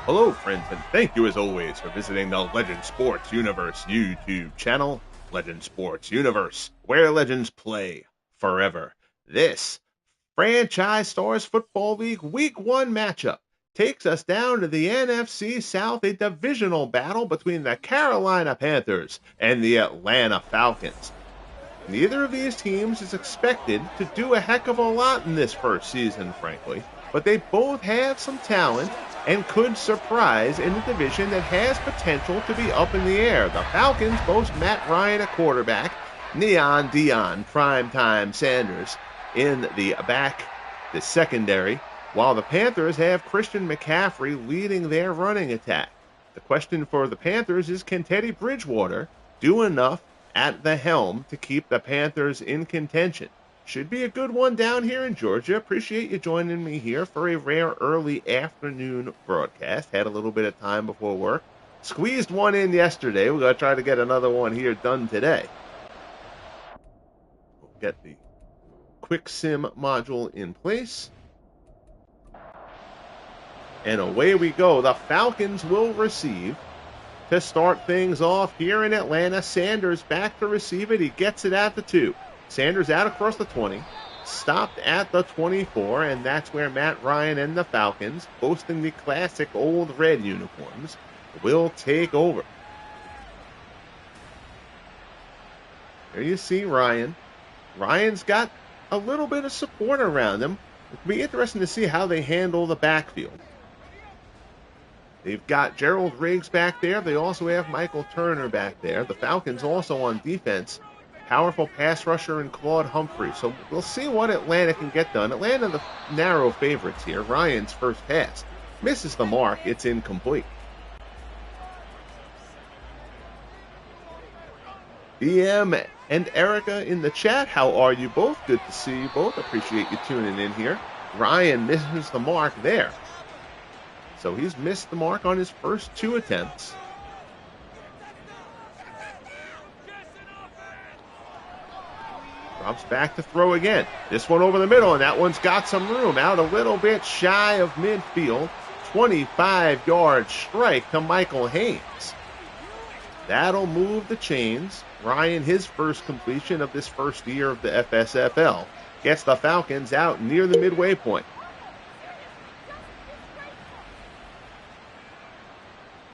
Hello, friends, and thank you as always for visiting the Legend Sports Universe YouTube channel, Legend Sports Universe, where legends play forever. This Franchise Stars Football League Week 1 matchup takes us down to the NFC South, a divisional battle between the Carolina Panthers and the Atlanta Falcons. Neither of these teams is expected to do a heck of a lot in this first season, frankly, but they both have some talent and could surprise in a division that has potential to be up in the air. The Falcons boast Matt Ryan at quarterback, Neon Deion Primetime Sanders in the secondary, while the Panthers have Christian McCaffrey leading their running attack. The question for the Panthers is, can Teddy Bridgewater do enough at the helm to keep the Panthers in contention? Should be a good one down here in Georgia. Appreciate you joining me here for a rare early afternoon broadcast. Had a little bit of time before work. Squeezed one in yesterday. We're going to try to get another one here done today. We'll get the quick sim module in place. And away we go. The Falcons will receive. To start things off here in Atlanta, Sanders back to receive it. He gets it at the 2. Sanders out across the 20, stopped at the 24, and that's where Matt Ryan and the Falcons, boasting the classic old red uniforms, will take over. There you see Ryan. Ryan's got a little bit of support around him. It'll be interesting to see how they handle the backfield. They've got Gerald Riggs back there. They also have Michael Turner back there. The Falcons also on defense. Powerful pass rusher in Claude Humphrey. So we'll see what Atlanta can get done. Atlanta, the narrow favorites here. Ryan's first pass misses the mark. It's incomplete. DM and Erica in the chat. How are you both? Good to see you both. Appreciate you tuning in here. Ryan misses the mark there. So he's missed the mark on his first 2 attempts. Drops back to throw again. This one over the middle, and that one's got some room. Out a little bit shy of midfield. 25-yard strike to Michael Haynes. That'll move the chains. Ryan, his first completion of this first year of the FSFL, gets the Falcons out near the midway point.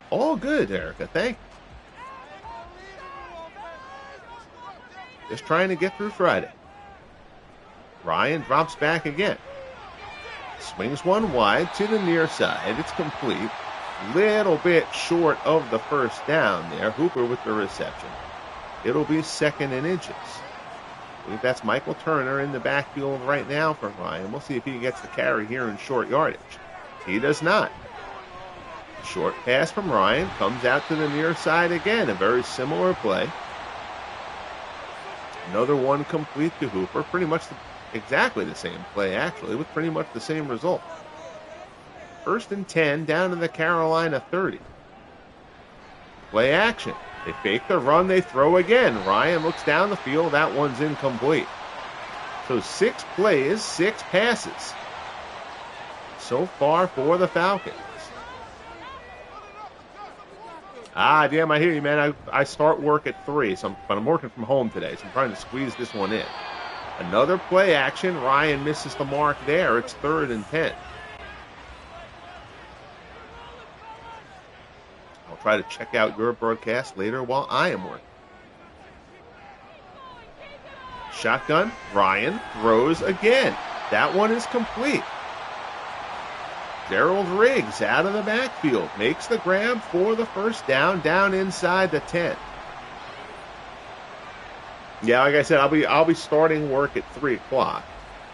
All good, Erica. Thank you. Just trying to get through Friday. Ryan drops back again. Swings one wide to the near side. It's complete. Little bit short of the first down there. Hooper with the reception. It'll be 2nd and inches. I believe that's Michael Turner in the backfield right now for Ryan. We'll see if he gets the carry here in short yardage. He does not. Short pass from Ryan comes out to the near side again. A very similar play. Another one complete to Hooper. Pretty much exactly the same play, actually, with pretty much the same result. 1st and 10 down to the Carolina 30. Play action. They fake the run. They throw again. Ryan looks down the field. That one's incomplete. So 6 plays, 6 passes so far for the Falcons. Damn, I hear you, man. I start work at 3, but I'm working from home today, so I'm trying to squeeze this one in. Another play action. Ryan misses the mark there. It's 3rd and 10. I'll try to check out your broadcast later while I am working. Shotgun. Ryan throws again. That one is complete. Gerald Riggs out of the backfield makes the grab for the first down inside the 10. Yeah, like I said, I'll be starting work at 3 o'clock,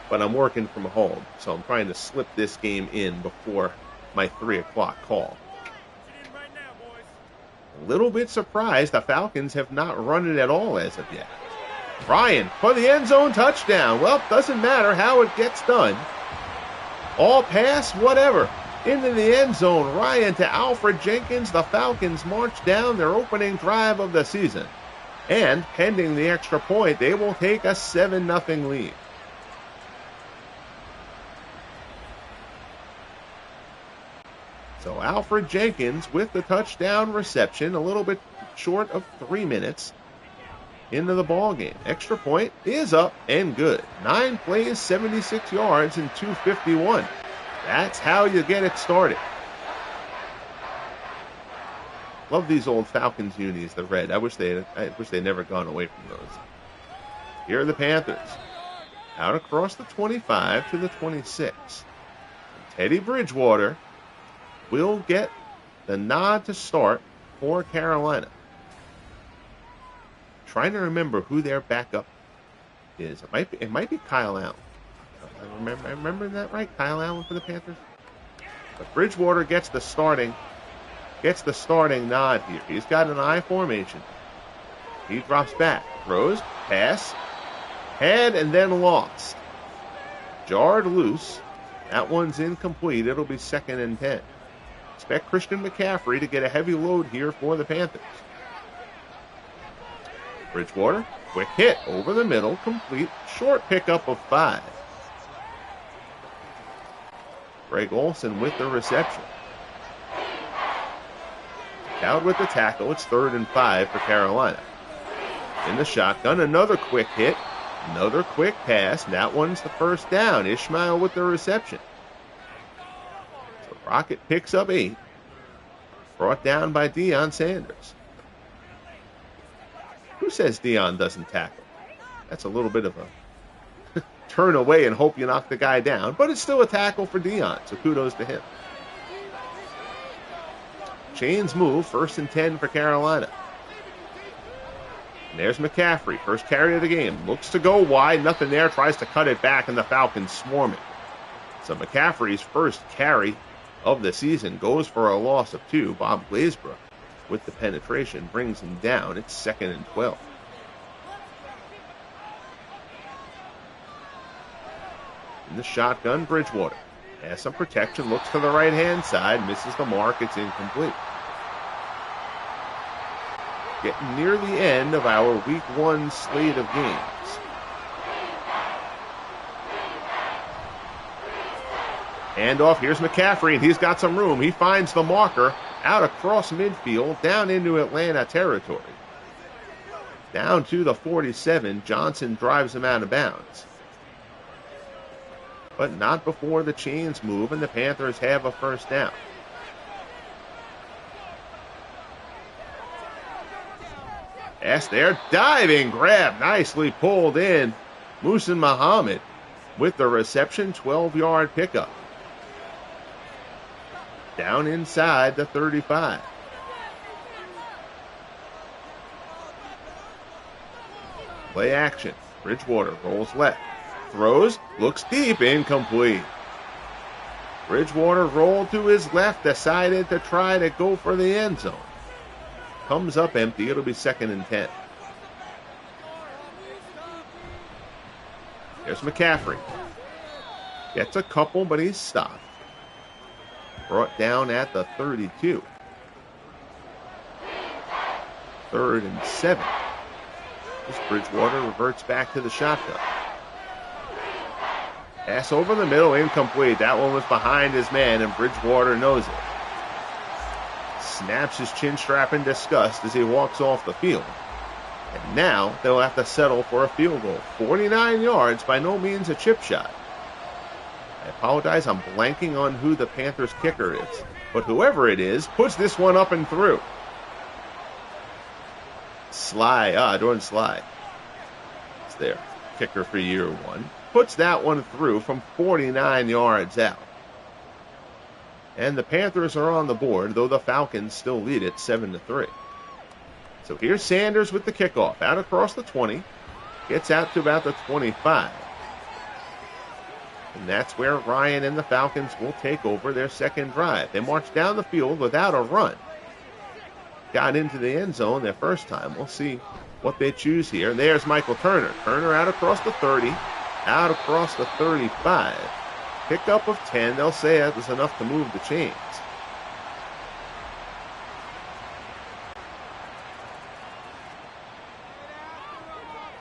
but I'm working from home, so I'm trying to slip this game in before my 3 o'clock call. A little bit surprised the Falcons have not run it at all as of yet. Ryan for the end zone touchdown. Well, doesn't matter how it gets done. All pass, whatever. Into the end zone. Ryan to Alfred Jenkins. The Falcons march down their opening drive of the season. And pending the extra point, they will take a 7-0 lead. So Alfred Jenkins with the touchdown reception, a little bit short of 3 minutes into the ball game. Extra point is up and good. 9 plays, 76 yards, and 251. That's how you get it started. Love these old Falcons unis, the red. I wish they'd never gone away from those. Here are the Panthers. Out across the 25 to the 26. Teddy Bridgewater will get the nod to start for Carolina. Trying to remember who their backup is. It might be Kyle Allen. I remember that right? Kyle Allen for the Panthers? But Bridgewater gets the starting nod here. He's got an I formation. He drops back, throws, pass, had, and then lost. Jarred loose. That one's incomplete. It'll be 2nd and 10. Expect Christian McCaffrey to get a heavy load here for the Panthers. Bridgewater, quick hit over the middle, complete, short pickup of 5. Greg Olsen with the reception. Out with the tackle. It's 3rd and 5 for Carolina. In the shotgun, another quick hit, another quick pass. That one's the first down. Ishmael with the reception. So Rocket picks up 8. Brought down by Deion Sanders. Who says Deion doesn't tackle? That's a little bit of a turn away and hope you knock the guy down. But it's still a tackle for Deion, so kudos to him. Chains move, 1st and 10 for Carolina. And there's McCaffrey, first carry of the game. Looks to go wide, nothing there, tries to cut it back, and the Falcons swarm it. So McCaffrey's first carry of the season goes for a loss of 2. Bob Glazebrook with the penetration brings him down. It's 2nd and 12. In the shotgun, Bridgewater has some protection, looks to the right-hand side, misses the mark, it's incomplete. Getting near the end of our Week 1 slate of games. Handoff, here's McCaffrey, and he's got some room. He finds the marker out across midfield, down into Atlanta territory. Down to the 47, Johnson drives him out of bounds. But not before the chains move and the Panthers have a first down. Pass there, diving grab, nicely pulled in. Muhsin Muhammad with the reception, 12-yard pickup. Down inside the 35. Play action. Bridgewater rolls left. Throws, looks deep, incomplete. Bridgewater rolled to his left, decided to try to go for the end zone. Comes up empty, it'll be 2nd and 10. There's McCaffrey. Gets a couple, but he's stopped. Brought down at the 32. 3rd and 7. This Bridgewater reverts back to the shotgun. Pass over the middle, incomplete. That one was behind his man, and Bridgewater knows it. Snaps his chin strap in disgust as he walks off the field. And now they'll have to settle for a field goal. 49 yards, by no means a chip shot. I apologize, I'm blanking on who the Panthers kicker is. But whoever it is, puts this one up and through. Jordan Sly. It's their kicker for year 1. Puts that one through from 49 yards out. And the Panthers are on the board, though the Falcons still lead it 7-3. So here's Sanders with the kickoff. Out across the 20. Gets out to about the 25. And that's where Ryan and the Falcons will take over their second drive. They march down the field without a run. Got into the end zone their first time. We'll see what they choose here. There's Michael Turner. Turner out across the 30. Out across the 35. Pickup of 10. They'll say that was enough to move the chains.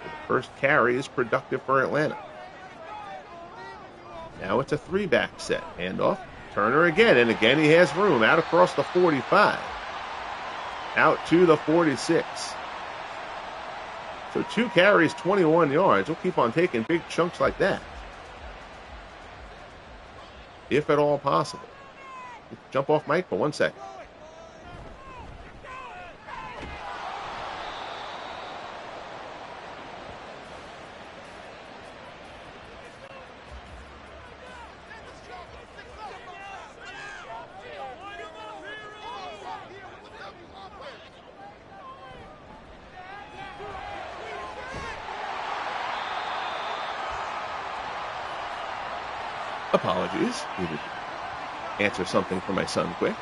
The first carry is productive for Atlanta. Now it's a 3-back set. Handoff Turner again, and again he has room out across the 45. Out to the 46. So 2 carries, 21 yards. We'll keep on taking big chunks like that, if at all possible. Jump off Mike for 1 second. Apologies. Needed to answer something for my son quick.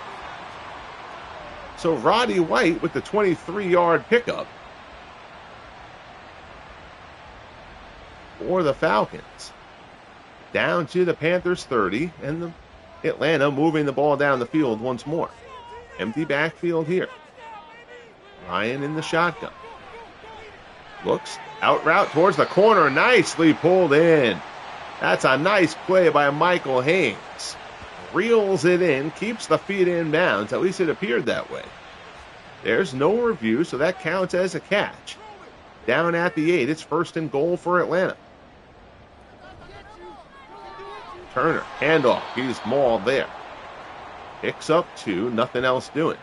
So Roddy White with the 23-yard pickup for the Falcons. Down to the Panthers 30, and the Atlanta moving the ball down the field once more. Empty backfield here. Ryan in the shotgun. Looks out route towards the corner. Nicely pulled in. That's a nice play by Michael Haynes. Reels it in, keeps the feet in bounds. At least it appeared that way. There's no review, so that counts as a catch. Down at the 8, it's 1st and goal for Atlanta. Turner, handoff. He's mauled there. Picks up 2, nothing else doing.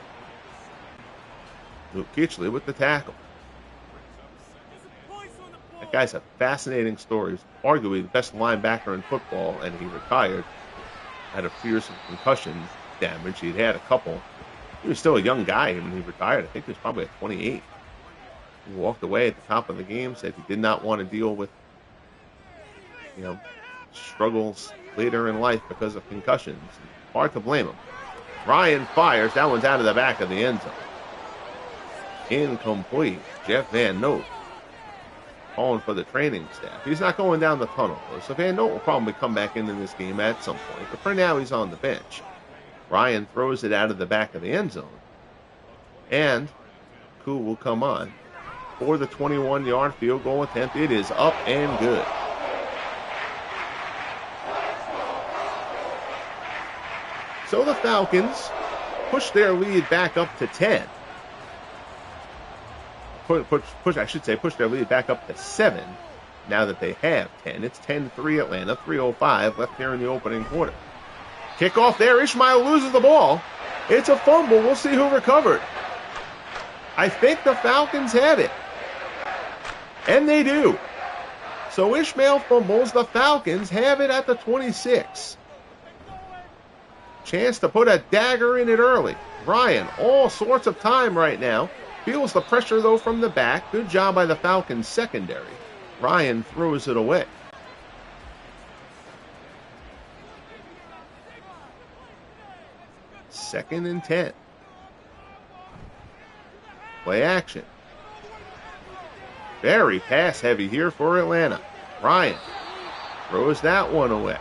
Kuechly with the tackle. That guy's a fascinating story. He's arguably the best linebacker in football, and he retired. Had a fearsome concussion damage. He'd had a couple. He was still a young guy when he retired. I think he was probably at 28. He walked away at the top of the game, said he did not want to deal with, struggles later in life because of concussions. Hard to blame him. Ryan fires. That one's out of the back of the end zone. Incomplete. Jeff Van Note calling for the training staff. He's not going down the tunnel, so Van Note will probably come back into this game at some point, but for now he's on the bench. Ryan throws it out of the back of the end zone, and Koo will come on for the 21-yard field goal attempt. It is up and good. So the Falcons push their lead back up to 10. Push their lead back up to 7 now that they have 10. It's 10-3 Atlanta, 3:05 left here in the opening quarter. Kickoff there. Ishmael loses the ball. It's a fumble. We'll see who recovered. I think the Falcons have it. And they do. So Ishmael fumbles. The Falcons have it at the 26. Chance to put a dagger in it early. Ryan, all sorts of time right now. Feels the pressure, though, from the back. Good job by the Falcons secondary. Ryan throws it away. Second and 10. Play action. Very pass heavy here for Atlanta. Ryan throws that one away.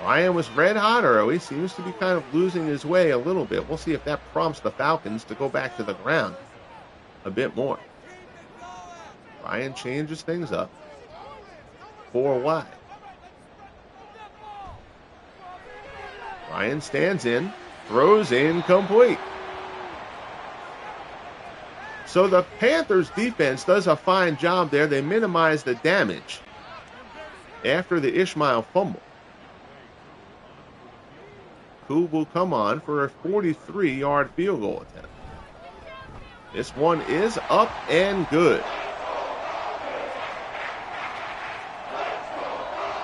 Ryan was red hot early. Seems to be kind of losing his way a little bit. We'll see if that prompts the Falcons to go back to the ground a bit more. Ryan changes things up. 4 wide. Ryan stands in, throws incomplete. So the Panthers defense does a fine job there. They minimize the damage after the Ishmael fumble. Koo will come on for a 43-yard field goal attempt. This one is up and good.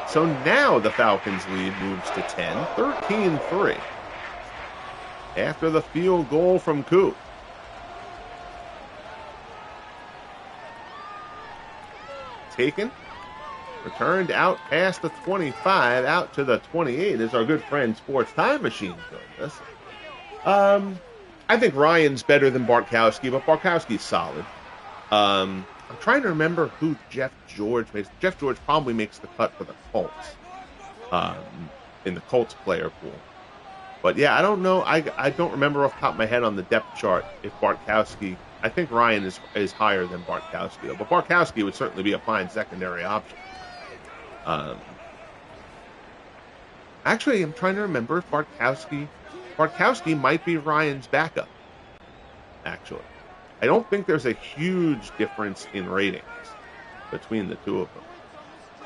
So now the Falcons lead moves to 10, 13-3. After the field goal from Koo. Taken. Returned out past the 25, out to the 28 as our good friend Sports Time Machine joined us. I think Ryan's better than Bartkowski, but Bartkowski's solid. I'm trying to remember who Jeff George makes. Jeff George probably makes the cut for the Colts in the Colts player pool. But yeah, I don't know. I don't remember off the top of my head on the depth chart if Bartkowski. I think Ryan is higher than Bartkowski, though. But Bartkowski would certainly be a fine secondary option. I Actually, I'm trying to remember if Bartkowski might be Ryan's backup, actually. I don't think there's a huge difference in ratings between the two of them,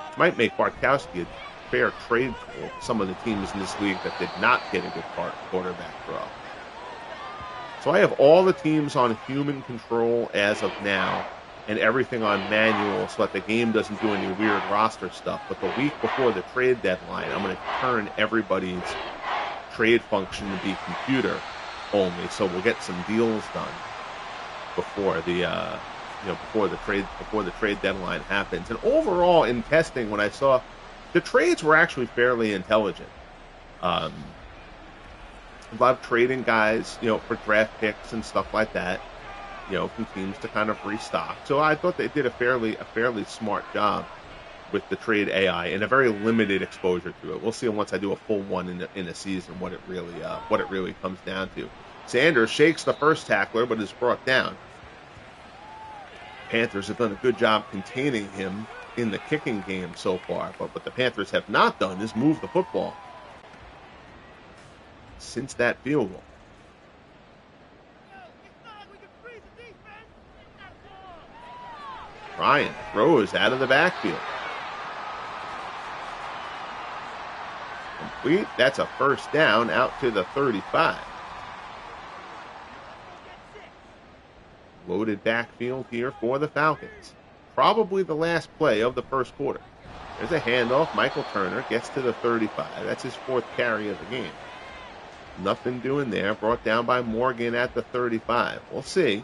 which might make Bartkowski a fair trade tool for some of the teams in this league that did not get a good quarterback draw. So I have all the teams on human control as of now, and everything on manual so that the game doesn't do any weird roster stuff. But the week before the trade deadline, I'm going to turn everybody's trade function to be computer only, so we'll get some deals done before the trade deadline happens. And overall, in testing, when I saw the trades were actually fairly intelligent. A lot of trading guys, for draft picks and stuff like that, from teams to kind of restock. So I thought they did a fairly smart job with the trade AI and a very limited exposure to it. We'll see once I do a full one in a season what it really comes down to. Sanders shakes the first tackler, but is brought down. Panthers have done a good job containing him in the kicking game so far, but what the Panthers have not done is move the football since that field goal. Ryan throws out of the backfield. Complete. That's a first down out to the 35. Loaded backfield here for the Falcons. Probably the last play of the first quarter. There's a handoff. Michael Turner gets to the 35. That's his fourth carry of the game. Nothing doing there. Brought down by Morgan at the 35. We'll see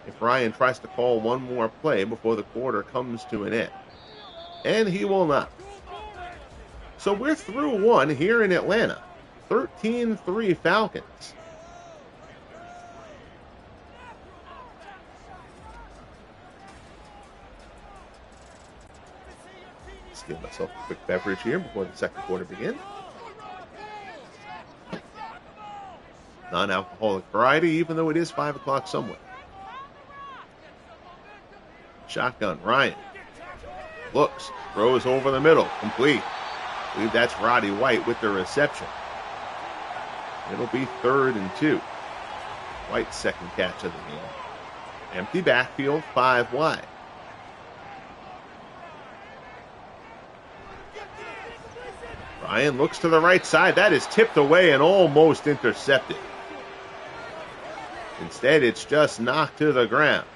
if Ryan tries to call one more play before the quarter comes to an end. And he will not. So we're through one here in Atlanta. 13-3 Falcons. Let's give myself a quick beverage here before the second quarter begins. Non-alcoholic variety, even though it is 5 o'clock somewhere. Shotgun, Ryan. Looks, throws over the middle, complete. I believe that's Roddy White with the reception. It'll be 3rd and 2. White's second catch of the game. Empty backfield, 5 wide. Ryan looks to the right side. That is tipped away and almost intercepted. Instead, it's just knocked to the ground.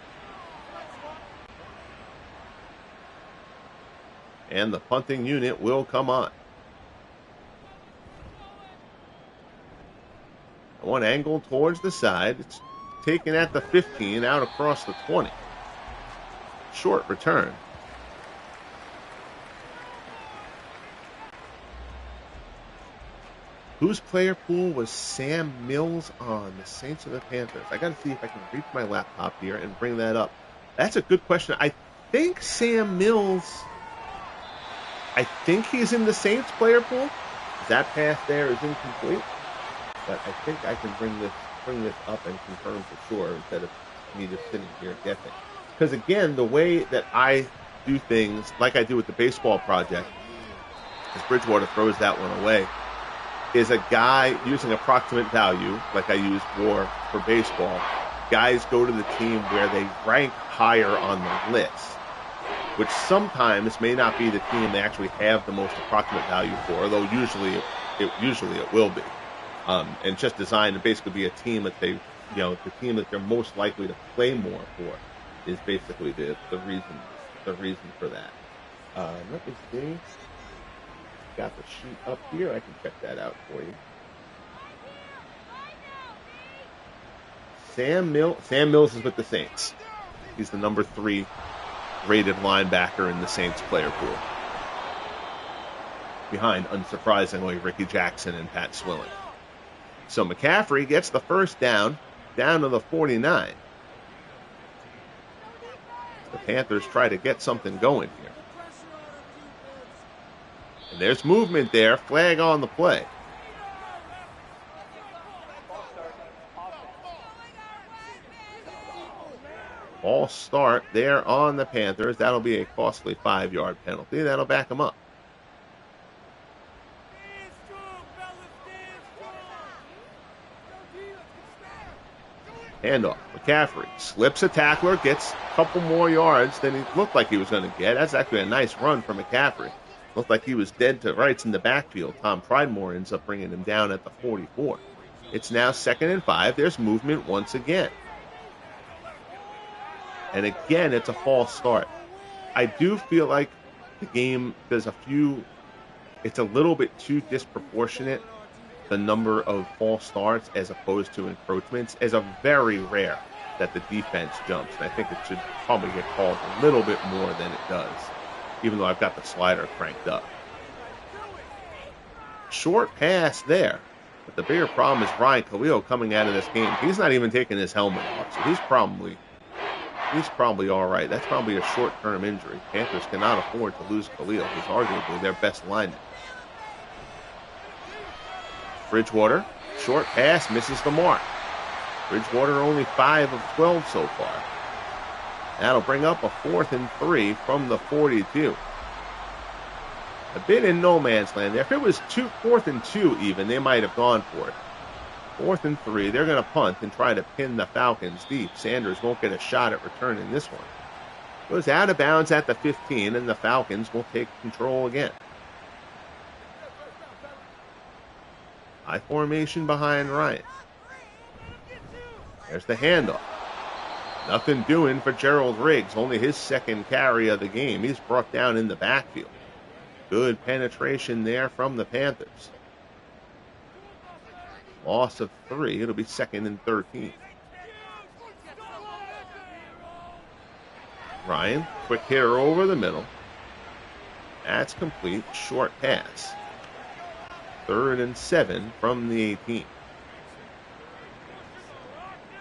And the punting unit will come on. One angle towards the side. It's taken at the 15, out across the 20. Short return. Whose player pool was Sam Mills on? The Saints or the Panthers? I got to see if I can reach my laptop here and bring that up. That's a good question. I think Sam Mills... I think he's in the Saints player pool. That pass there is incomplete. But I think I can bring this up and confirm for sure instead of me just sitting here guessing. Because again, the way that I do things, like I do with the baseball project, as Bridgewater throws that one away, is a guy using approximate value, like I use for baseball. Guys go to the team where they rank higher on the list, which sometimes may not be the team they actually have the most approximate value for, although usually it will be. And it's just designed to basically be a team that the team that they're most likely to play more for is basically the reason for that. Let me see. Got the sheet up here. I can check that out for you. Sam Mills is with the Saints. He's the number 3 rated linebacker in the Saints player pool. Behind, unsurprisingly, Ricky Jackson and Pat Swilling. So McCaffrey gets the first down to the 49. The Panthers try to get something going here. And there's movement there. Flag on the play. False start there on the Panthers. That'll be a costly 5-yard penalty. That'll back them up. Handoff. McCaffrey slips a tackler, gets a couple more yards than he looked like he was going to get. That's actually a nice run for McCaffrey. Looked like he was dead to rights in the backfield. Tom Pridemore ends up bringing him down at the 44. It's now 2nd and 5. There's movement once again. And again, it's a false start. I do feel like the game, it's a little bit too disproportionate, the number of false starts as opposed to encroachments. Is a very rare that the defense jumps. And I think it should probably get called a little bit more than it does, even though I've got the slider cranked up. Short pass there. But the bigger problem is Ryan Khalil coming out of this game. He's not even taking his helmet off, so he's probably all right. That's probably a short-term injury. Panthers cannot afford to lose Khalil. He's arguably their best lineman. Bridgewater, short pass, misses the mark. Bridgewater only 5 of 12 so far. That'll bring up a 4th and 3 from the 42. A bit in no man's land there. If it was 4th and 2 even, they might have gone for it. 4th and 3. They're going to punt and try to pin the Falcons deep. Sanders won't get a shot at returning this one. Goes out of bounds at the 15, and the Falcons will take control again. High formation behind Ryan. There's the handoff. Nothing doing for Gerald Riggs. Only his 2nd carry of the game. He's brought down in the backfield. Good penetration there from the Panthers. Loss of 3. It'll be 2nd and 13. Ryan, quick hitter over the middle. That's complete. Short pass. 3rd and 7 from the 18.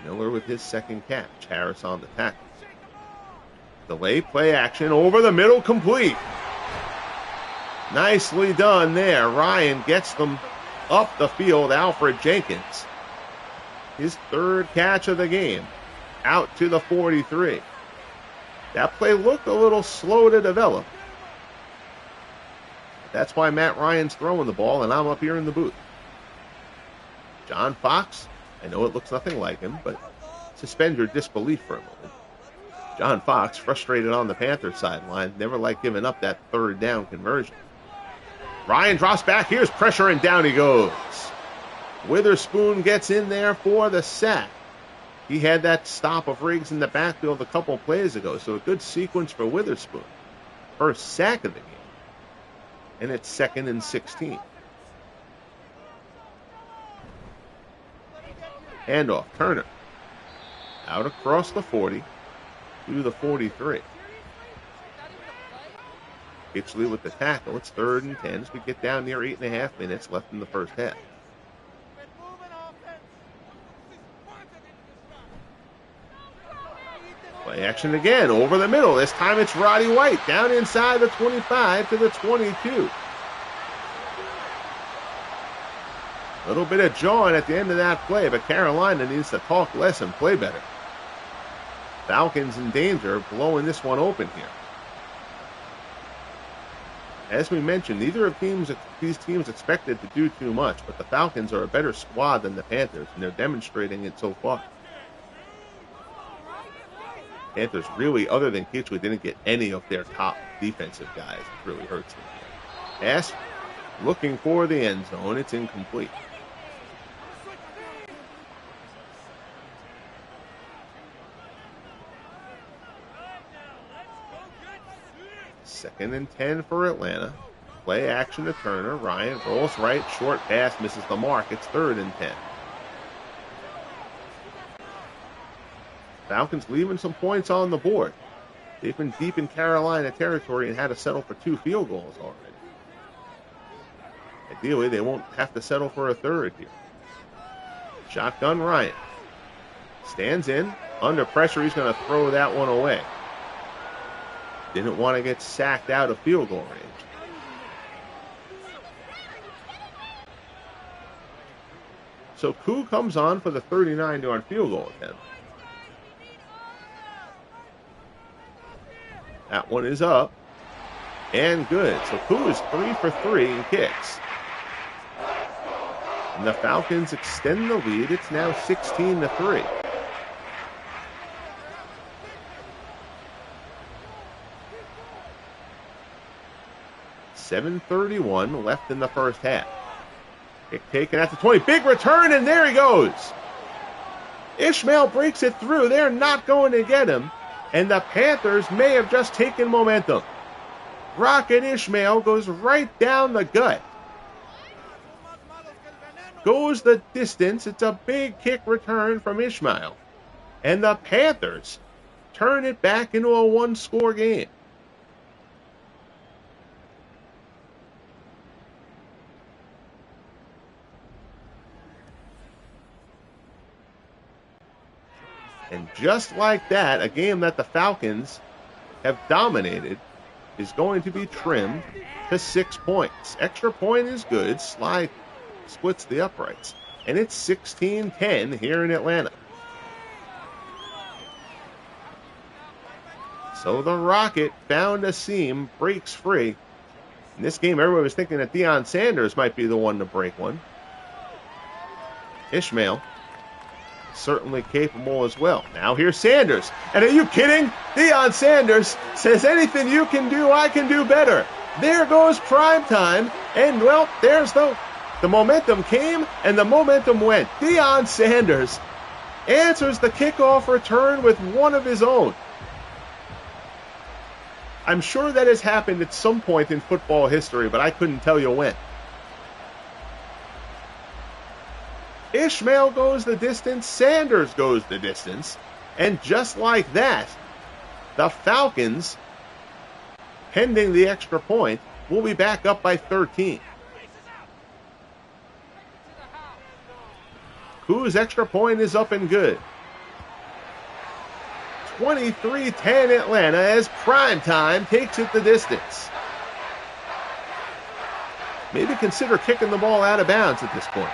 Miller with his 2nd catch. Harris on the tackle. Delay play action over the middle, complete. Nicely done there. Ryan gets them up the field. Alfred Jenkins, his 3rd catch of the game, out to the 43. That play looked a little slow to develop. That's why Matt Ryan's throwing the ball, and I'm up here in the booth. John Fox, I know it looks nothing like him, but suspend your disbelief for a moment. John Fox, frustrated on the Panthers sideline, never liked giving up that 3rd down conversion. Ryan drops back. Here's pressure, and down he goes. Witherspoon gets in there for the sack. He had that stop of Riggs in the backfield a couple plays ago, so a good sequence for Witherspoon. First sack of the game. And it's 2nd and 16. Handoff, Turner. Out across the 40 to the 43. Kuechly with the tackle. It's 3rd and 10 as we get down near 8.5 minutes left in the first half. Play action again over the middle. This time it's Roddy White down inside the 25 to the 22. A little bit of jawing at the end of that play, but Carolina needs to talk less and play better. Falcons in danger of blowing this one open here. As we mentioned, neither of these teams expected to do too much, but the Falcons are a better squad than the Panthers, and they're demonstrating it so far. Panthers really, other than Kuechly, didn't get any of their top defensive guys. It really hurts them. Pass looking for the end zone. It's incomplete. Second and 10 for Atlanta. Play action to Turner. Ryan rolls right. Short pass misses the mark. It's 3rd and 10. Falcons leaving some points on the board. They've been deep in Carolina territory and had to settle for 2 field goals already. Ideally, they won't have to settle for a 3rd here. Shotgun Ryan. Stands in. Under pressure, he's going to throw that one away. Didn't want to get sacked out of field goal range. So Koo comes on for the 39-yard field goal attempt. That one is up and good. So Koo is 3 for 3 in kicks. And the Falcons extend the lead. It's now 16-3. 7:31 left in the first half. Kick taken at the 20. Big return, and there he goes. Ishmael breaks it through. They're not going to get him. And the Panthers may have just taken momentum. Rocket Ishmael goes right down the gut. Goes the distance. It's a big kick return from Ishmael. And the Panthers turn it back into a one-score game. And just like that, a game that the Falcons have dominated is going to be trimmed to 6 points. Extra point is good. Slide splits the uprights. And it's 16-10 here in Atlanta. So the Rocket found a seam, breaks free. In this game, everyone was thinking that Deion Sanders might be the one to break one. Ishmael certainly capable as well. Now here's Sanders. And are you kidding? Deion Sanders says, anything you can do, I can do better. There goes prime time. And, well, there's the momentum came and the momentum went. Deion Sanders answers the kickoff return with one of his own. I'm sure that has happened at some point in football history, but I couldn't tell you when. Ishmael goes the distance, Sanders goes the distance, and just like that, the Falcons, pending the extra point, will be back up by 13. Whose extra point is up and good. 23-10 Atlanta as primetime takes it the distance. Maybe consider kicking the ball out of bounds at this point.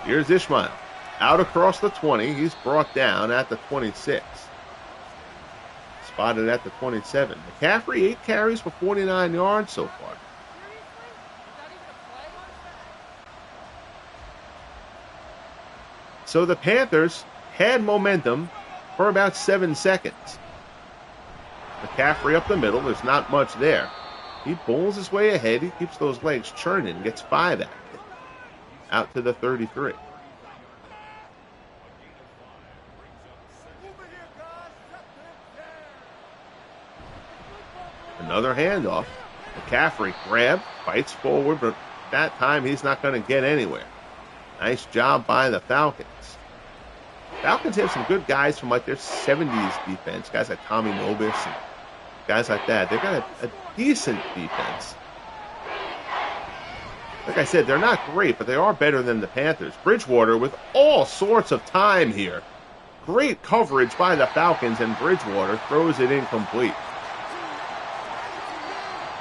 Here's Ishmael. Out across the 20. He's brought down at the 26. Spotted at the 27. McCaffrey, 8 carries for 49 yards so far. So the Panthers had momentum for about 7 seconds. McCaffrey up the middle. There's not much there. He pulls his way ahead. He keeps those legs churning. Gets 5 out of it. Out to the 33. Another handoff. McCaffrey grabbed, fights forward, but that time he's not going to get anywhere. Nice job by the Falcons. Falcons have some good guys from like their 70s defense. Guys like Tommy Nobis and guys like that. They've got a decent defense. Like I said, they're not great, but they are better than the Panthers. Bridgewater with all sorts of time here. Great coverage by the Falcons, and Bridgewater throws it incomplete.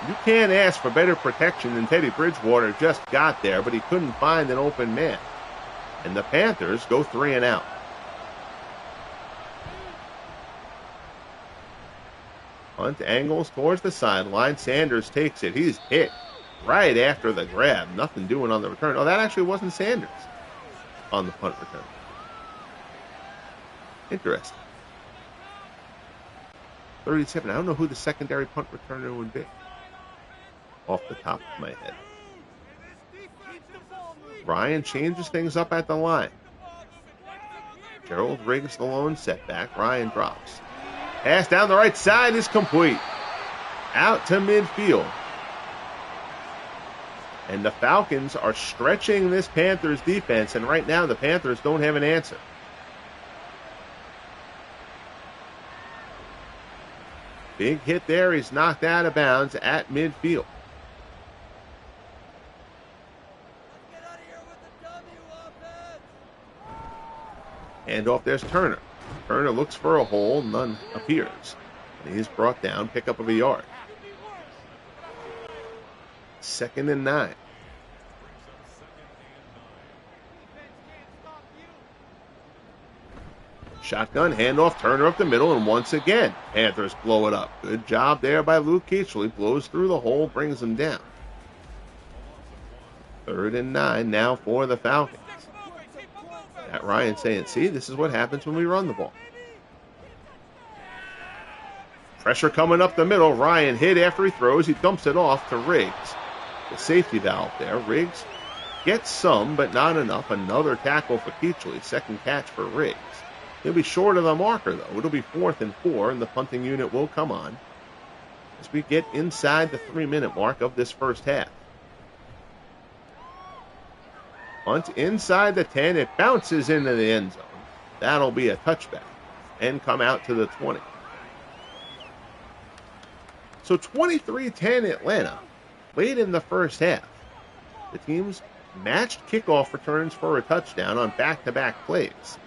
You can't ask for better protection than Teddy Bridgewater just got there, but he couldn't find an open man. And the Panthers go 3 and out. Hunt angles towards the sideline. Sanders takes it. He's hit right after the grab. Nothing doing on the return. Oh, that actually wasn't Sanders on the punt return. Interesting. 37. I don't know who the secondary punt returner would be off the top of my head. Ryan changes things up at the line. Gerald rigs the lone setback. Ryan drops. Pass down the right side is complete. Out to midfield. And the Falcons are stretching this Panthers defense, and right now the Panthers don't have an answer. Big hit there. He's knocked out of bounds at midfield. Handoff, there's Turner. Turner looks for a hole. None appears. And he's brought down. Pickup of a yard. 2nd and 9. Shotgun, handoff, Turner up the middle, and once again, Panthers blow it up. Good job there by Luke Kuechly. Blows through the hole, brings him down. 3rd and 9 now for the Falcons. Matt Ryan saying, see, this is what happens when we run the ball. Pressure coming up the middle. Ryan hit after he throws. He dumps it off to Riggs. The safety valve there. Riggs gets some, but not enough. Another tackle for Kuechly. Second catch for Riggs. He'll be short of the marker, though. It'll be 4th and 4, and the punting unit will come on as we get inside the 3-minute mark of this first half. Punt inside the 10. It bounces into the end zone. That'll be a touchback and come out to the 20. So 23-10 Atlanta late in the first half. The teams matched kickoff returns for a touchdown on back-to-back plays.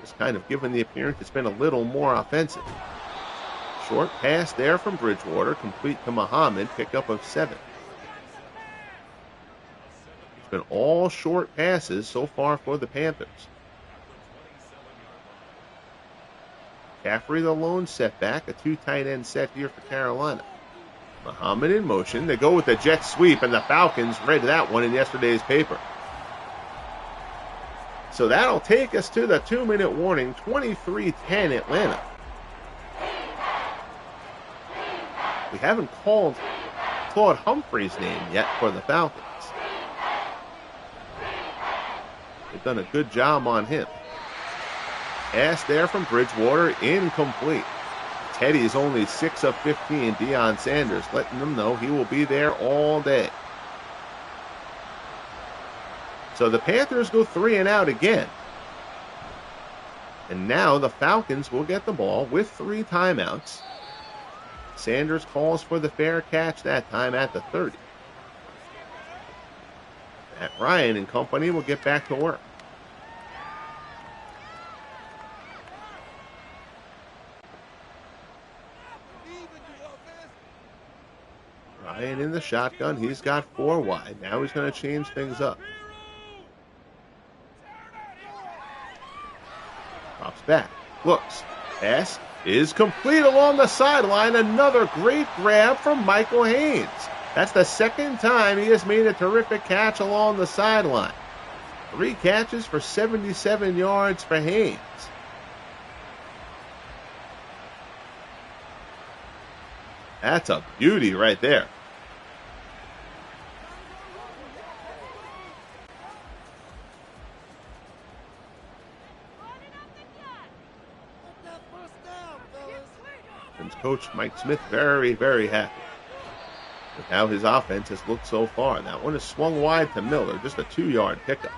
Just kind of given the appearance it's been a little more offensive. Short pass there from Bridgewater, complete to Muhammad, pickup of 7. It's been all short passes so far for the Panthers. McCaffrey the lone setback, a 2 tight end set here for Carolina. Muhammad in motion. They go with the jet sweep, and the Falcons read that one in yesterday's paper. So that'll take us to the 2-minute warning, 23-10 Atlanta. We haven't called Claude Humphrey's name yet for the Falcons. They've done a good job on him. Pass there from Bridgewater, incomplete. Teddy's only 6 of 15. Deion Sanders letting them know he will be there all day. So the Panthers go 3 and out again. And now the Falcons will get the ball with 3 timeouts. Sanders calls for the fair catch that time at the 30. Matt Ryan and company will get back to work. Ryan in the shotgun. He's got 4 wide. Now he's going to change things up. Drops back. Looks. Pass is complete along the sideline. Another great grab from Michael Haynes. That's the second time he has made a terrific catch along the sideline. 3 catches for 77 yards for Haynes. That's a beauty right there. And Coach Mike Smith very, very happy with how his offense has looked so far. That one is swung wide to Miller, just a 2-yard pickup.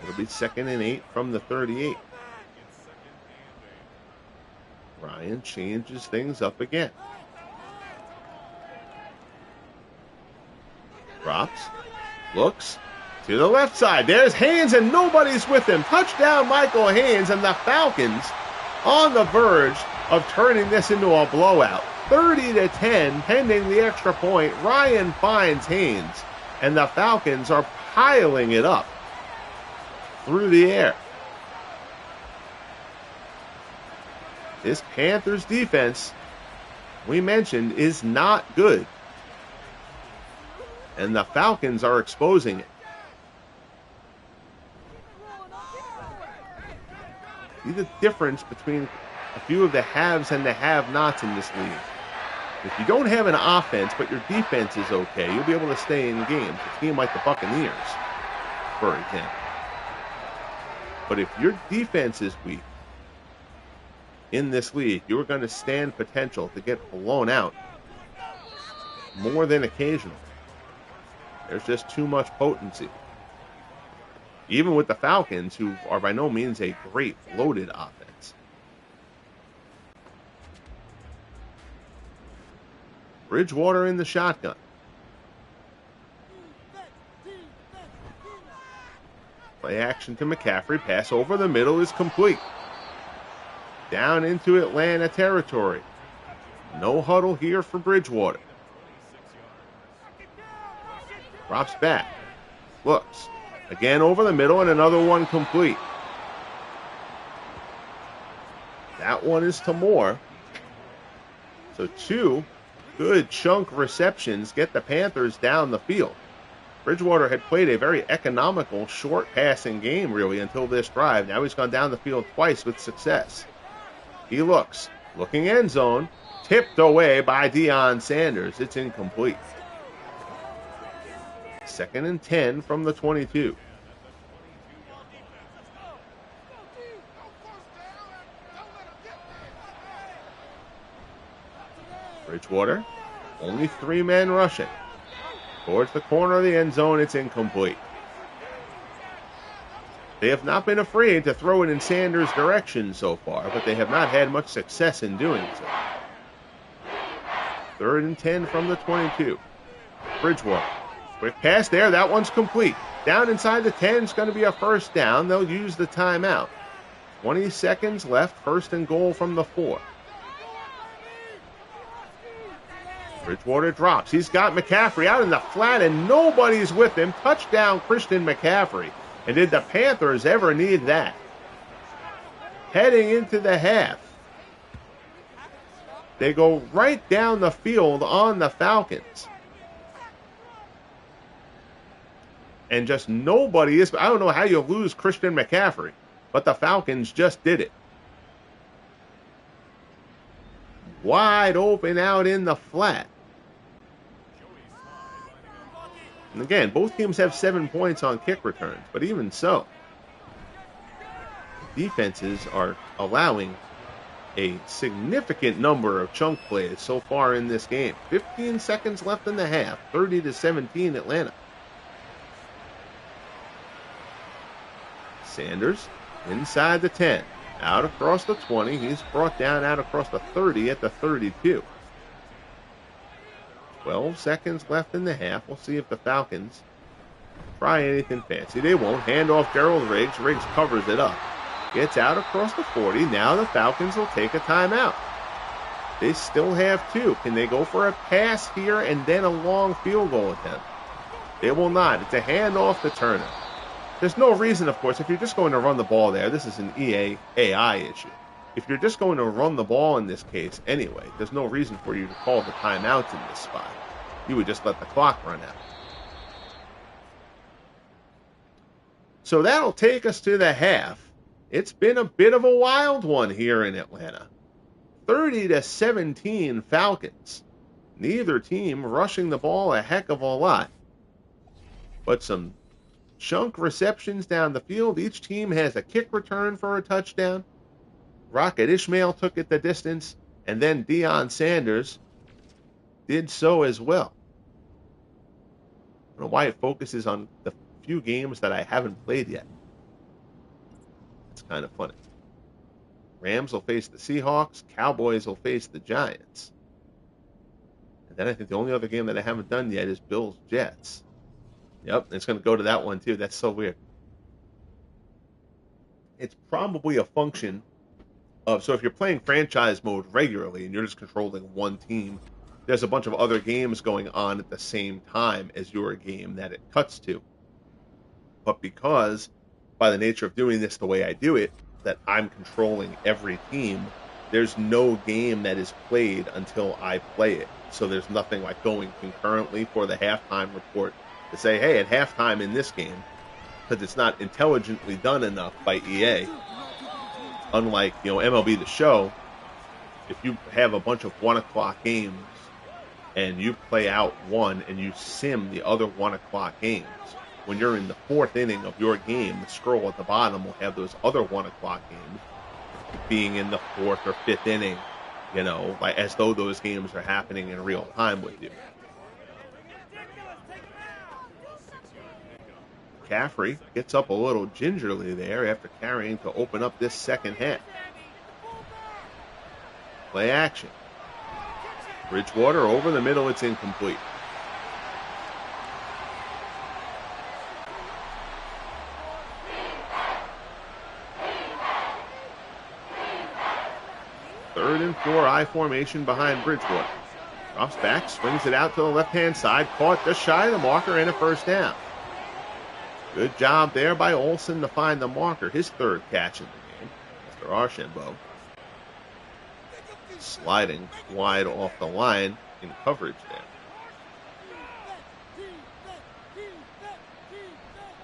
It'll be 2nd and 8 from the 38. Ryan changes things up again. Drops, looks to the left side. There's Haynes and nobody's with him. Touchdown Michael Haynes, and the Falcons on the verge of turning this into a blowout. 30-10 pending the extra point. Ryan finds Haynes, and the Falcons are piling it up through the air. This Panthers defense, we mentioned, is not good. And the Falcons are exposing it. See the difference between a few of the haves and the have-nots in this league. If you don't have an offense, but your defense is okay, you'll be able to stay in games. A team like the Buccaneers, for example. But if your defense is weak in this league, you're going to stand potential to get blown out more than occasionally. There's just too much potency. Even with the Falcons, who are by no means a great loaded offense. Bridgewater in the shotgun. Play action to McCaffrey. Pass over the middle is complete. Down into Atlanta territory. No huddle here for Bridgewater. Drops back. Looks. Again over the middle, and another one complete. That one is to Moore. So 2 good chunk receptions get the Panthers down the field. Bridgewater had played a very economical, short passing game, really, until this drive. Now he's gone down the field twice with success. He looking end zone, tipped away by Deion Sanders. It's incomplete. 2nd and 10 from the 22. Bridgewater, only 3 men rushing. Towards the corner of the end zone, it's incomplete. They have not been afraid to throw it in Sanders' direction so far, but they have not had much success in doing so. 3rd and 10 from the 22. Bridgewater, quick pass there. That one's complete. Down inside the 10. It's going to be a first down. They'll use the timeout. 20 seconds left. 1st and goal from the 4. Bridgewater drops. He's got McCaffrey out in the flat, and nobody's with him. Touchdown, Christian McCaffrey. And did the Panthers ever need that? Heading into the half, they go right down the field on the Falcons. And just nobody is. I don't know how you lose Christian McCaffrey, but the Falcons just did it. Wide open out in the flat. And again, both teams have 7 points on kick returns, but even so, defenses are allowing a significant number of chunk plays so far in this game. 15 seconds left in the half, 30-17 Atlanta. Sanders inside the 10, out across the 20. He's brought down out across the 30 at the 32. 12 seconds left in the half. We'll see if the Falcons try anything fancy. They won't. Hand off Gerald Riggs. Riggs covers it up. Gets out across the 40. Now the Falcons will take a timeout. They still have 2. Can they go for a pass here and then a long field goal attempt? They will not. It's a handoff to Turner. There's no reason, of course, if you're just going to run the ball there. This is an EA AI issue. If you're just going to run the ball in this case anyway, there's no reason for you to call the timeouts in this spot. You would just let the clock run out. So that'll take us to the half. It's been a bit of a wild one here in Atlanta. 30-17 Falcons. Neither team rushing the ball a heck of a lot. But some chunk receptions down the field. Each team has a kick return for a touchdown. Rocket Ishmael took it the distance, and then Deion Sanders did so as well. I don't know why it focuses on the few games that I haven't played yet. It's kind of funny. Rams will face the Seahawks. Cowboys will face the Giants. And then I think the only other game that I haven't done yet is Bills-Jets. Yep, it's going to go to that one too. That's so weird. It's probably a function of, so if you're playing franchise mode regularly and you're just controlling one team, there's a bunch of other games going on at the same time as your game that it cuts to. But because, by the nature of doing this the way I do it, that I'm controlling every team, there's no game that is played until I play it. So there's nothing like going concurrently for the halftime report to say, hey, at halftime in this game, because it's not intelligently done enough by EA. Unlike, MLB The Show, if you have a bunch of 1 o'clock games and you play out one and you sim the other 1 o'clock games, when you're in the 4th inning of your game, the scroll at the bottom will have those other 1 o'clock games being in the 4th or 5th inning, like as though those games are happening in real time with you. McCaffrey gets up a little gingerly there after carrying to open up this second half. Play action. Bridgewater over the middle. It's incomplete. Third and 4, I formation behind Bridgewater. Drops back, swings it out to the left-hand side. Caught just shy of the marker and a first down. Good job there by Olsen to find the marker. His 3rd catch in the game. Mr. Archambault sliding wide off the line in coverage there.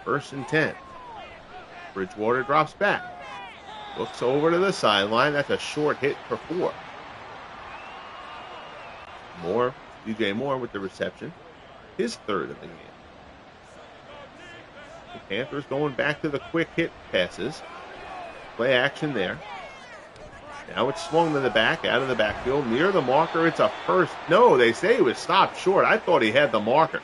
First and 10. Bridgewater drops back. Looks over to the sideline. That's a short hit for 4. DJ Moore with the reception. His third of the game. The Panthers going back to the quick hit passes. Play action there. Now it's swung to the back, out of the backfield, near the marker. It's a first. No, they say he was stopped short. I thought he had the marker.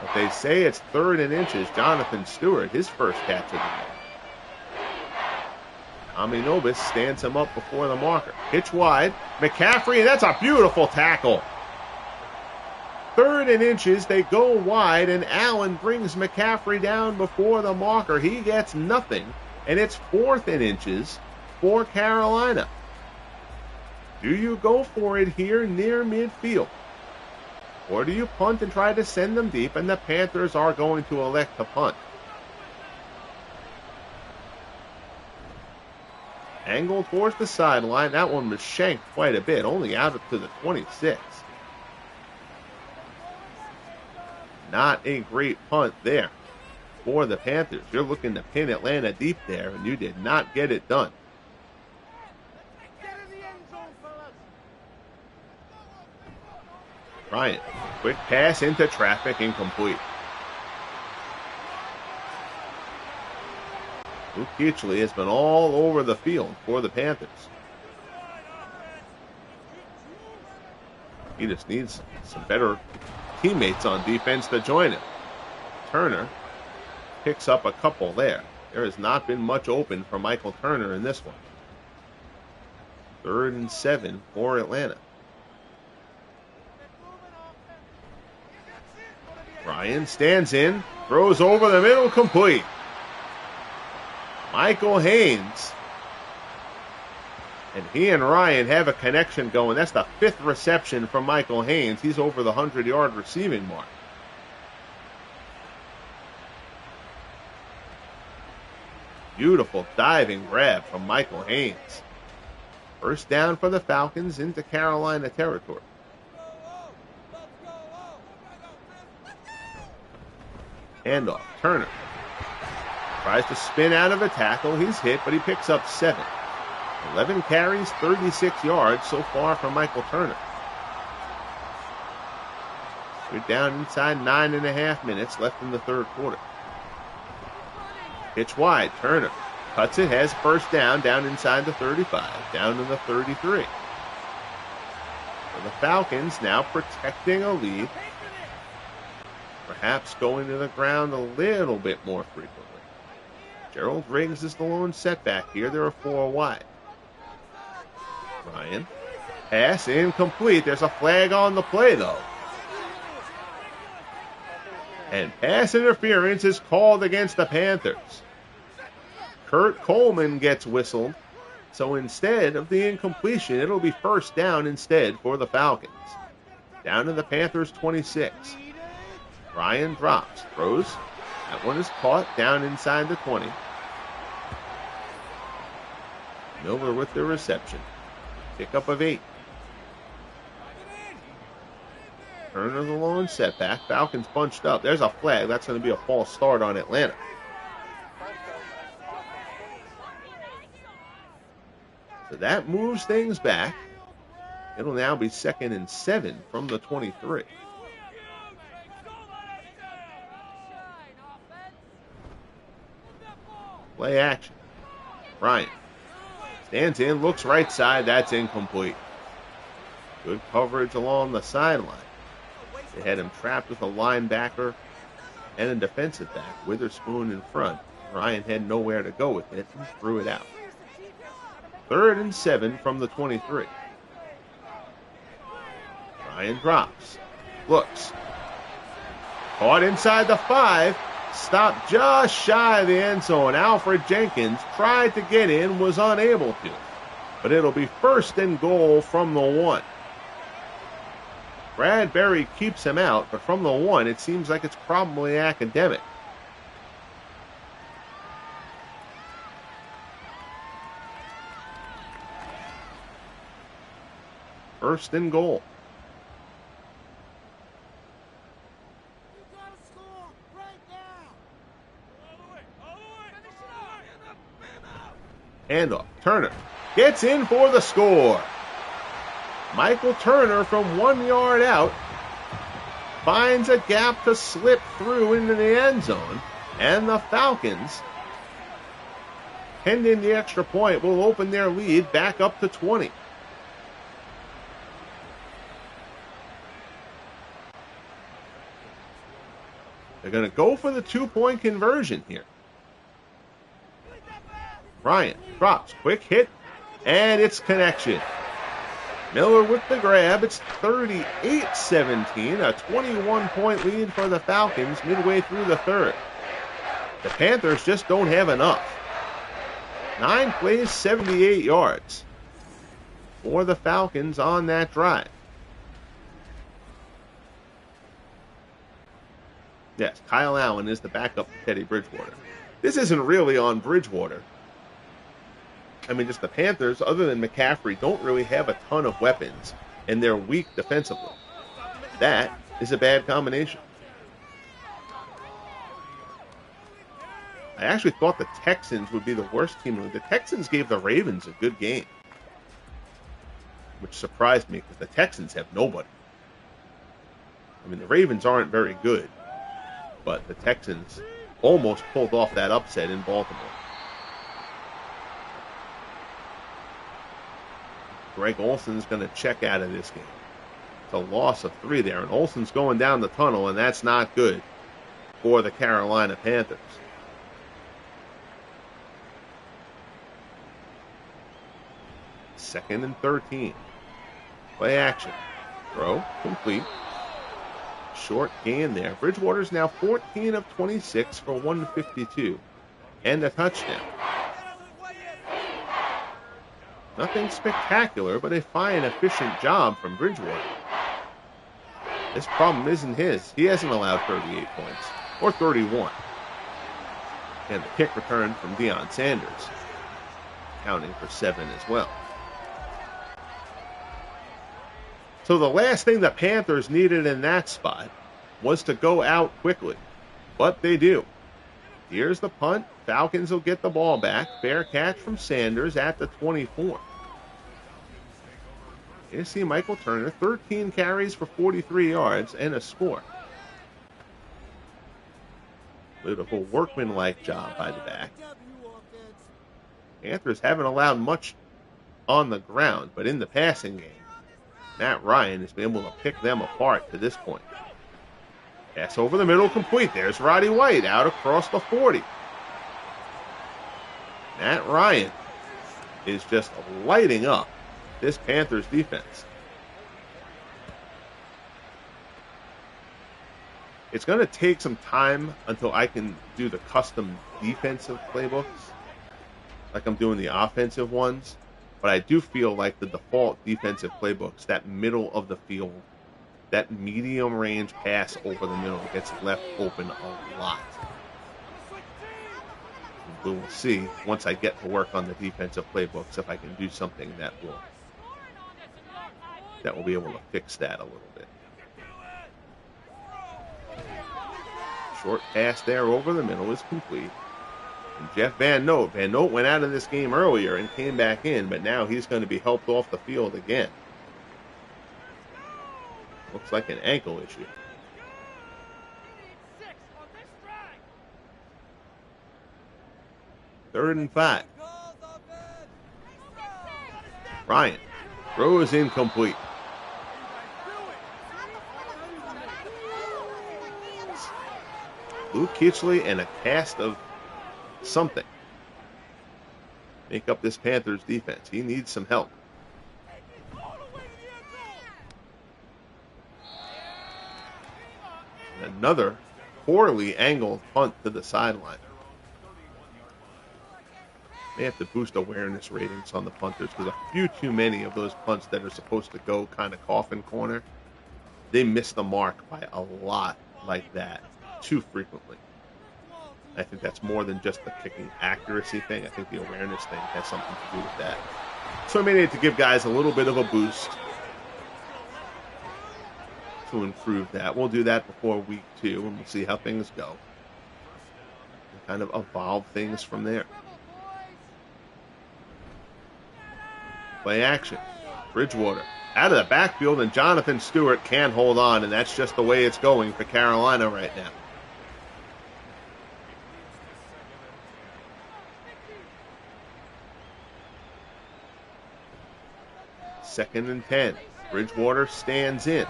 But they say it's 3rd and inches. Jonathan Stewart, his first catch of the game. Aminobis stands him up before the marker. Pitch wide. McCaffrey, and that's a beautiful tackle. 3rd and inches, they go wide, and Allen brings McCaffrey down before the marker. He gets nothing, and it's 4th and inches for Carolina. Do you go for it here near midfield? Or do you punt and try to send them deep, and the Panthers are going to elect to punt? Angled towards the sideline. That one was shanked quite a bit, only out to the 26. Not a great punt there for the Panthers. You're looking to pin Atlanta deep there, and you did not get it done. Bryant, quick pass into traffic, incomplete. Kuechly has been all over the field for the Panthers. He just needs some better teammates on defense to join him. Turner picks up a couple there. There has not been much open for Michael Turner in this one. 3rd and 7 for Atlanta. Ryan stands in, throws over the middle, complete. Michael Haynes. And he and Ryan have a connection going. That's the 5th reception from Michael Haynes. He's over the 100-yard receiving mark. Beautiful diving grab from Michael Haynes. First down for the Falcons into Carolina territory. Handoff. Turner tries to spin out of a tackle. He's hit, but he picks up 7. 11 carries, 36 yards so far from Michael Turner. We're down inside 9.5 minutes left in the 3rd quarter. Pitch wide. Turner cuts it, has first down inside the 35, down to the 33. So the Falcons now protecting a lead. Perhaps going to the ground a little bit more frequently. Gerald Riggs is the lone setback here. There are 4 wide. Ryan. Pass incomplete. There's a flag on the play, though. And pass interference is called against the Panthers. Kurt Coleman gets whistled. So instead of the incompletion, it'll be first down instead for the Falcons. Down to the Panthers 26. Ryan drops, throws. That one is caught down inside the 20. Miller with the reception. Pickup of 8. Turner the lone setback. Falcons bunched up. There's a flag. That's going to be a false start on Atlanta. So that moves things back. It'll now be 2nd and 7 from the 23. Play action. Ryan stands in, looks right side. That's incomplete. Good coverage along the sideline. They had him trapped with a linebacker and a defensive back. Witherspoon in front. Ryan had nowhere to go with it and threw it out. 3rd and 7 from the 23. Ryan drops. Looks. Caught inside the 5. Stopped just shy of the end zone. Alfred Jenkins tried to get in, was unable to. But it'll be 1st and goal from the 1. Bradbury keeps him out, but from the 1, it seems like it's probably academic. First and goal. Handoff. Turner gets in for the score. Michael Turner from 1 yard out finds a gap to slip through into the end zone. And the Falcons, pending the extra point, will open their lead back up to 20. They're going to go for the 2-point conversion here. Bryant drops, quick hit, and it's connection. Miller with the grab. It's 38-17, a 21-point lead for the Falcons midway through the third. The Panthers just don't have enough. 9 plays, 78 yards for the Falcons on that drive. Yes, Kyle Allen is the backup to Teddy Bridgewater. This isn't really on Bridgewater. I mean, just the Panthers, other than McCaffrey, don't really have a ton of weapons, and they're weak defensively. That is a bad combination. I actually thought the Texans would be the worst team. The Texans gave the Ravens a good game, which surprised me because the Texans have nobody. I mean, the Ravens aren't very good, but the Texans almost pulled off that upset in Baltimore. Greg Olsen's going to check out of this game. It's a loss of 3 there, and Olsen's going down the tunnel, and that's not good for the Carolina Panthers. Second and 13. Play action. Throw complete. Short gain there. Bridgewater's now 14 of 26 for 152 and a touchdown. Nothing spectacular, but a fine, efficient job from Bridgewater. This problem isn't his. He hasn't allowed 38 points, or 31. And the kick return from Deion Sanders, counting for 7 as well. So the last thing the Panthers needed in that spot was to go out quickly, but they do. Here's the punt. Falcons will get the ball back. Fair catch from Sanders at the 24. You see Michael Turner, 13 carries for 43 yards and a score. Beautiful workman-like job by the back. Panthers haven't allowed much on the ground, but in the passing game, Matt Ryan has been able to pick them apart to this point. Pass over the middle, complete. There's Roddy White out across the 40. Matt Ryan is just lighting up this Panthers defense. It's going to take some time until I can do the custom defensive playbooks, like I'm doing the offensive ones. But I do feel like the default defensive playbooks, that middle of the field, that medium range pass over the middle gets left open a lot. We will see once I get to work on the defensive playbooks if I can do something that will be able to fix that a little bit. Short pass there over the middle is complete. And Jeff Van Note went out of this game earlier and came back in, but now he's going to be helped off the field again. Looks like an ankle issue. Third and 5. Ryan throws incomplete. Luke Kuechly and a cast of something make up this Panthers defense. He needs some help. And another poorly angled punt to the sideline. They have to boost awareness ratings on the punters because a few too many of those punts that are supposed to go kind of coffin corner, they miss the mark by a lot like that too frequently. I think that's more than just the kicking accuracy thing. I think the awareness thing has something to do with that. So I may need to give guys a little bit of a boost to improve that. We'll do that before week 2, and we'll see how things go. And kind of evolve things from there. Play action. Bridgewater out of the backfield, and Jonathan Stewart can't hold on, and that's just the way it's going for Carolina right now. Second and 10. Bridgewater stands in.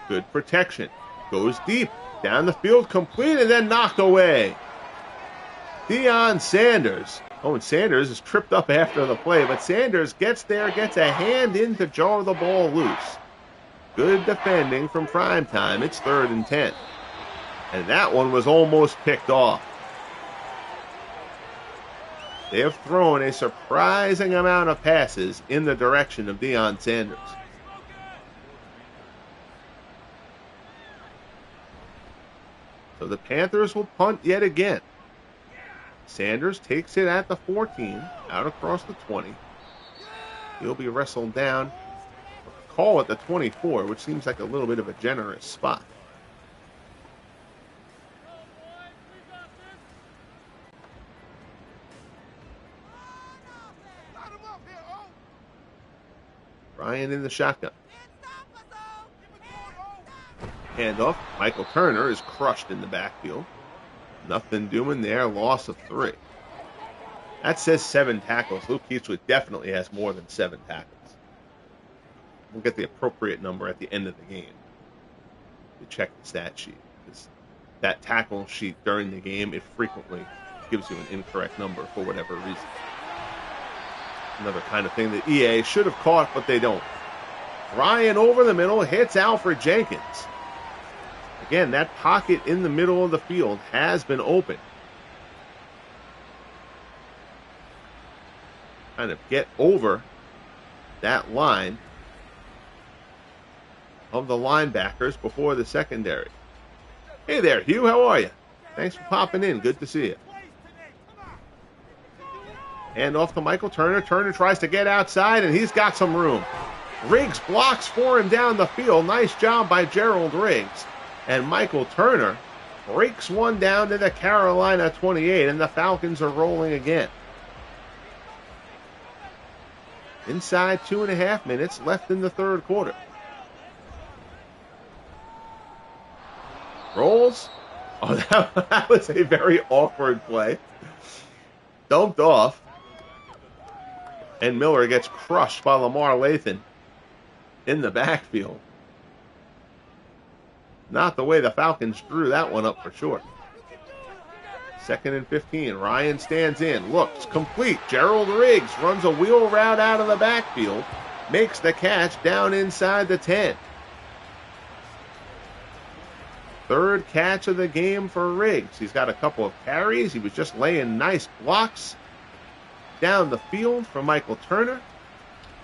Good protection. Goes deep. Down the field, complete, and then knocked away. Deion Sanders. Oh, and Sanders is tripped up after the play, but Sanders gets there, gets a hand in to jar the ball loose. Good defending from Primetime. It's 3rd and 10. And that one was almost picked off. They have thrown a surprising amount of passes in the direction of Deion Sanders. So the Panthers will punt yet again. Sanders takes it at the 14, out across the 20. He'll be wrestled down. Call at the 24, which seems like a little bit of a generous spot. Ryan in the shotgun. Handoff. Michael Turner is crushed in the backfield. Nothing doing there. Loss of 3. That says 7 tackles. Luke Kuechly definitely has more than 7 tackles. We'll get the appropriate number at the end of the game. You check the stat sheet. That tackle sheet during the game, it frequently gives you an incorrect number for whatever reason. Another kind of thing that EA should have caught, but they don't. Ryan over the middle hits Alfred Jenkins. Again, that pocket in the middle of the field has been open. Kind of get over that line of the linebackers before the secondary. Hey there, Hugh. How are you? Thanks for popping in. Good to see you. Hand off to Michael Turner. Turner tries to get outside, and he's got some room. Riggs blocks for him down the field. Nice job by Gerald Riggs. And Michael Turner breaks one down to the Carolina 28, and the Falcons are rolling again. Inside 2.5 minutes left in the 3rd quarter. Rolls. Oh, that was a very awkward play. Dumped off. And Miller gets crushed by Lamar Lathan in the backfield. Not the way the Falcons drew that one up for sure. 2nd and 15. Ryan stands in. Looks complete. Gerald Riggs runs a wheel route out of the backfield. Makes the catch down inside the 10. 3rd catch of the game for Riggs. He's got a couple of carries. He was just laying nice blocks down the field for Michael Turner.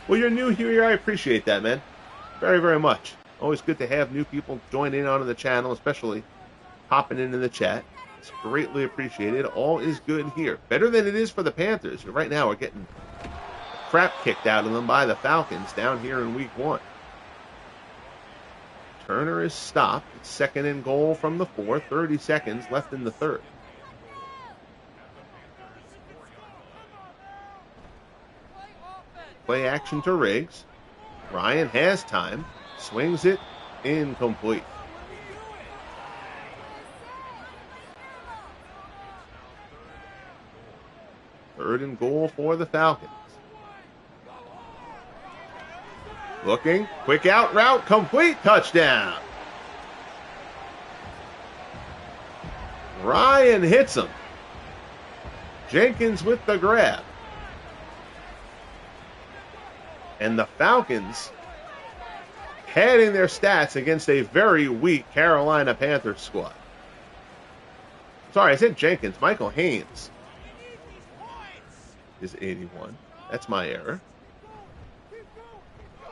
Well, you're new here. I appreciate that, man. Very, very much. Always good to have new people join in onto the channel, especially hopping into the chat. It's greatly appreciated. All is good here. Better than it is for the Panthers. Right now we're getting crap kicked out of them by the Falcons down here in week 1. Turner is stopped. It's 2nd and goal from the 4. 30 seconds left in the 3rd. Play action to Riggs. Ryan has time. Swings it. Incomplete. Third and goal for the Falcons. Looking. Quick out route. Complete. Touchdown. Ryan hits him. Jenkins with the grab. And the Falcons padding their stats against a very weak Carolina Panthers squad. Sorry, I said Jenkins. Michael Haynes is 81. That's my error.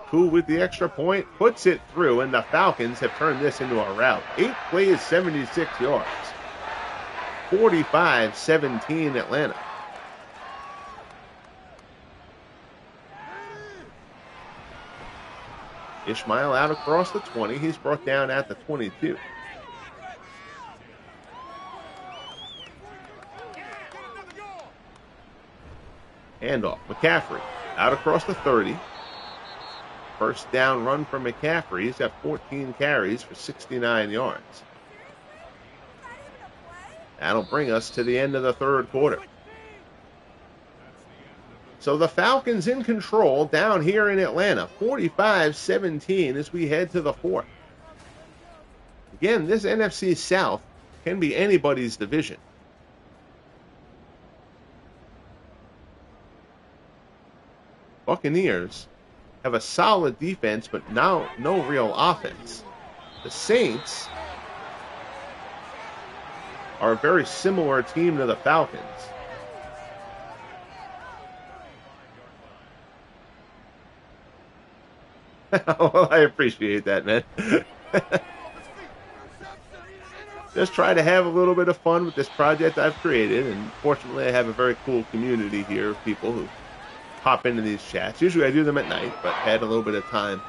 Who with the extra point puts it through, and the Falcons have turned this into a rout. 8 plays, 76 yards. 45-17 Atlanta. Ishmael out across the 20. He's brought down at the 22. Handoff. McCaffrey Out across the 30. First down run for McCaffrey. He's got 14 carries for 69 yards. That'll bring us to the end of the third quarter. So the Falcons in control down here in Atlanta, 45-17 as we head to the fourth. Again, this NFC South can be anybody's division. Buccaneers have a solid defense, but now no real offense. The Saints are a very similar team to the Falcons. Well, I appreciate that, man. Just try to have a little bit of fun with this project I've created, and fortunately I have a very cool community here of people who pop into these chats. Usually I do them at night, but had a little bit of time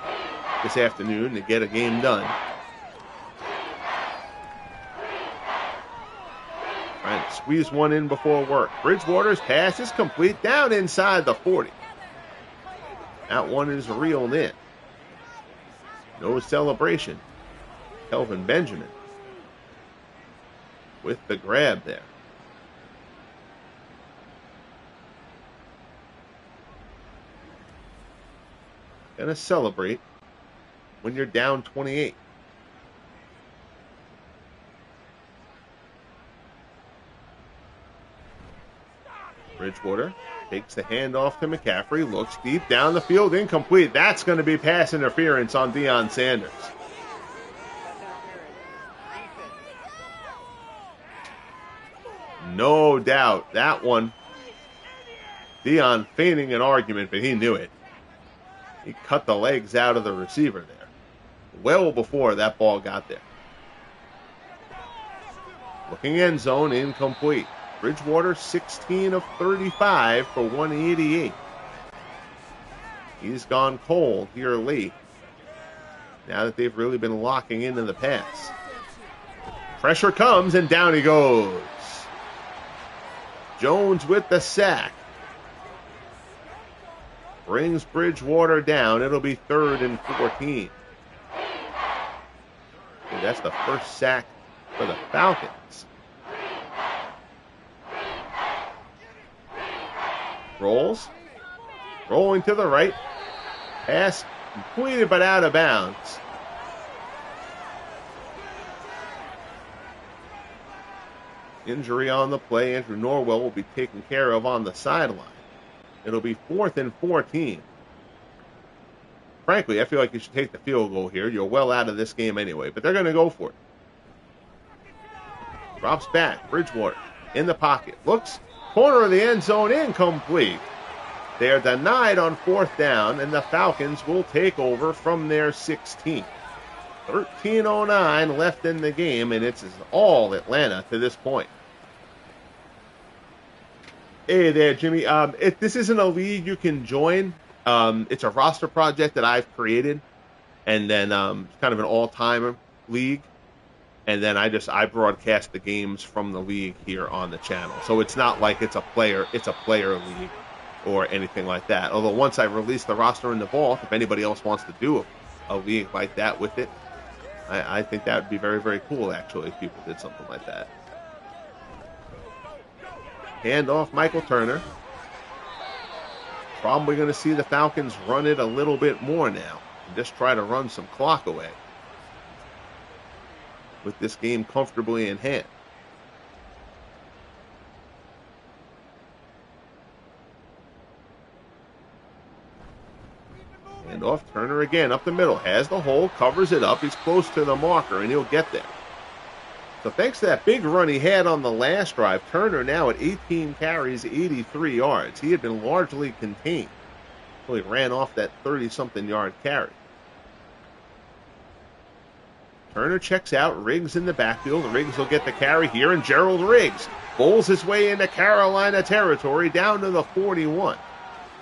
this afternoon to get a game done. Trying to squeeze one in before work. Bridgewater's pass is complete down inside the 40. That one is reeled in. No celebration. Kelvin Benjamin with the grab there. Gonna celebrate when you're down 28. Bridgewater takes the handoff to McCaffrey, looks deep down the field, incomplete. That's going to be pass interference on Deion Sanders. No doubt. That one, Deion feigning an argument, but he knew it. He cut the legs out of the receiver there, well before that ball got there. Looking end zone, incomplete. Bridgewater 16 of 35 for 188. He's gone cold here late, now that they've really been locking into the pass. Pressure comes, and down he goes. Jones with the sack. Brings Bridgewater down. It'll be 3rd and 14. And that's the first sack for the Falcons. Rolls. Rolling to the right. Pass completed but out of bounds. Injury on the play. Andrew Norwell will be taken care of on the sideline. It'll be 4th and 14. Frankly, I feel like you should take the field goal here. You're well out of this game anyway, but they're going to go for it. Drops back. Bridgewater in the pocket. Looks. Corner of the end zone, incomplete. They are denied on 4th down, and the Falcons will take over from their 16. 13:09 left in the game, and it's all Atlanta to this point. Hey there, Jimmy. This isn't a league you can join. It's a roster project that I've created, and then kind of an all-time league. And then I broadcast the games from the league here on the channel. So it's not like it's a player league or anything like that. Although once I release the roster in the vault, if anybody else wants to do a league like that with it, I think that would be very, very cool, actually, if people did something like that. Hand off Michael Turner. Probably going to see the Falcons run it a little bit more now and just try to run some clock away with this game comfortably in hand. And off Turner again up the middle. Has the hole, covers it up. He's close to the marker, and he'll get there. So thanks to that big run he had on the last drive, Turner now at 18 carries, 83 yards. He had been largely contained until he ran off that 30-something yard carry. Turner checks out. Riggs in the backfield. Riggs will get the carry here, and Gerald Riggs bowls his way into Carolina territory down to the 41.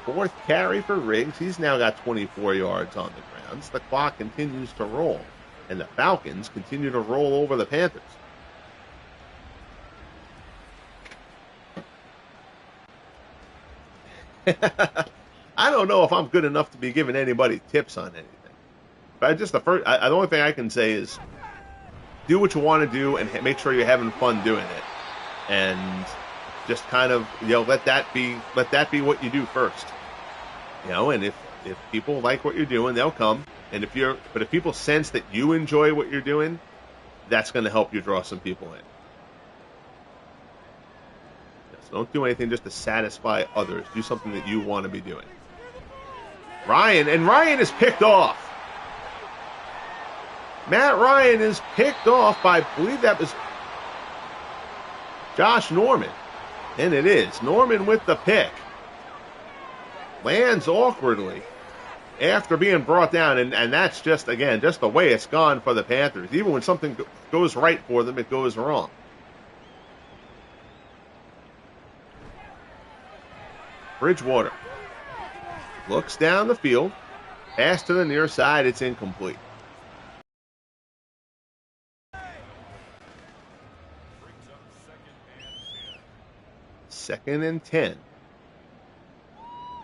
4th carry for Riggs. He's now got 24 yards on the ground. The clock continues to roll, and the Falcons continue to roll over the Panthers. I don't know if I'm good enough to be giving anybody tips on anything. But the only thing I can say is do what you want to do and make sure you're having fun doing it. And just kind of, let that be what you do first. And if people like what you're doing, they'll come. And if people sense that you enjoy what you're doing, that's going to help you draw some people in. So don't do anything just to satisfy others. Do something that you want to be doing. Ryan is picked off. Matt Ryan is picked off by, I believe that was Josh Norman. And it is. Norman with the pick. Lands awkwardly after being brought down. And that's just the way it's gone for the Panthers. Even when something goes right for them, it goes wrong. Bridgewater looks down the field. Pass to the near side. It's incomplete. Second and 10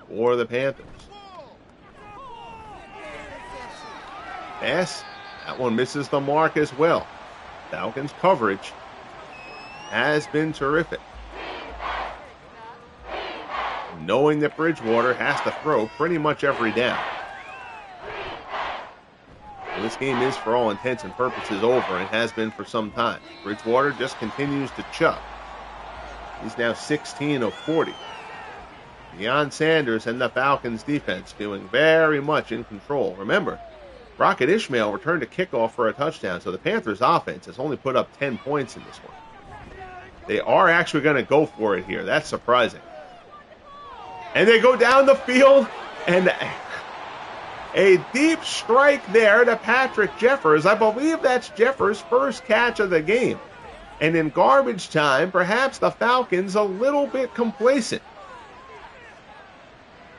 for the Panthers. Pass. That one misses the mark as well. Falcons coverage has been terrific. Knowing that Bridgewater has to throw pretty much every down. Well, this game is, for all intents and purposes, over and has been for some time. Bridgewater just continues to chuck. He's now 16 of 40. Deion Sanders and the Falcons defense doing very much in control. Remember, Rocket Ishmael returned a kickoff for a touchdown, so the Panthers offense has only put up 10 points in this one. They are actually going to go for it here. That's surprising. And they go down the field, and a deep strike there to Patrick Jeffers. I believe that's Jeffers' first catch of the game. And in garbage time, perhaps the Falcons a little bit complacent.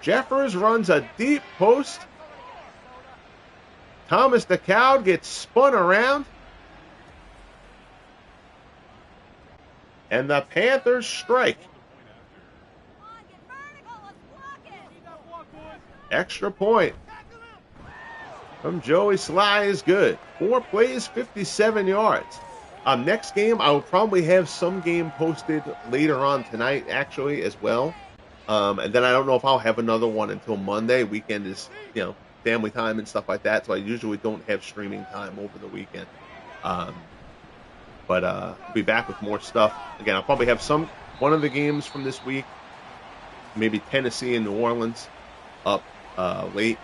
Jeffers runs a deep post. Thomas DeCowd gets spun around. And the Panthers strike. Extra point from Joey Sly is good. 4 plays, 57 yards. Next game, I will probably have some game posted later on tonight, actually, as well. And then I don't know if I'll have another one until Monday. Weekend is, family time and stuff like that, so I usually don't have streaming time over the weekend. But I'll be back with more stuff. Again, I'll probably have one of the games from this week, maybe Tennessee and New Orleans, up late.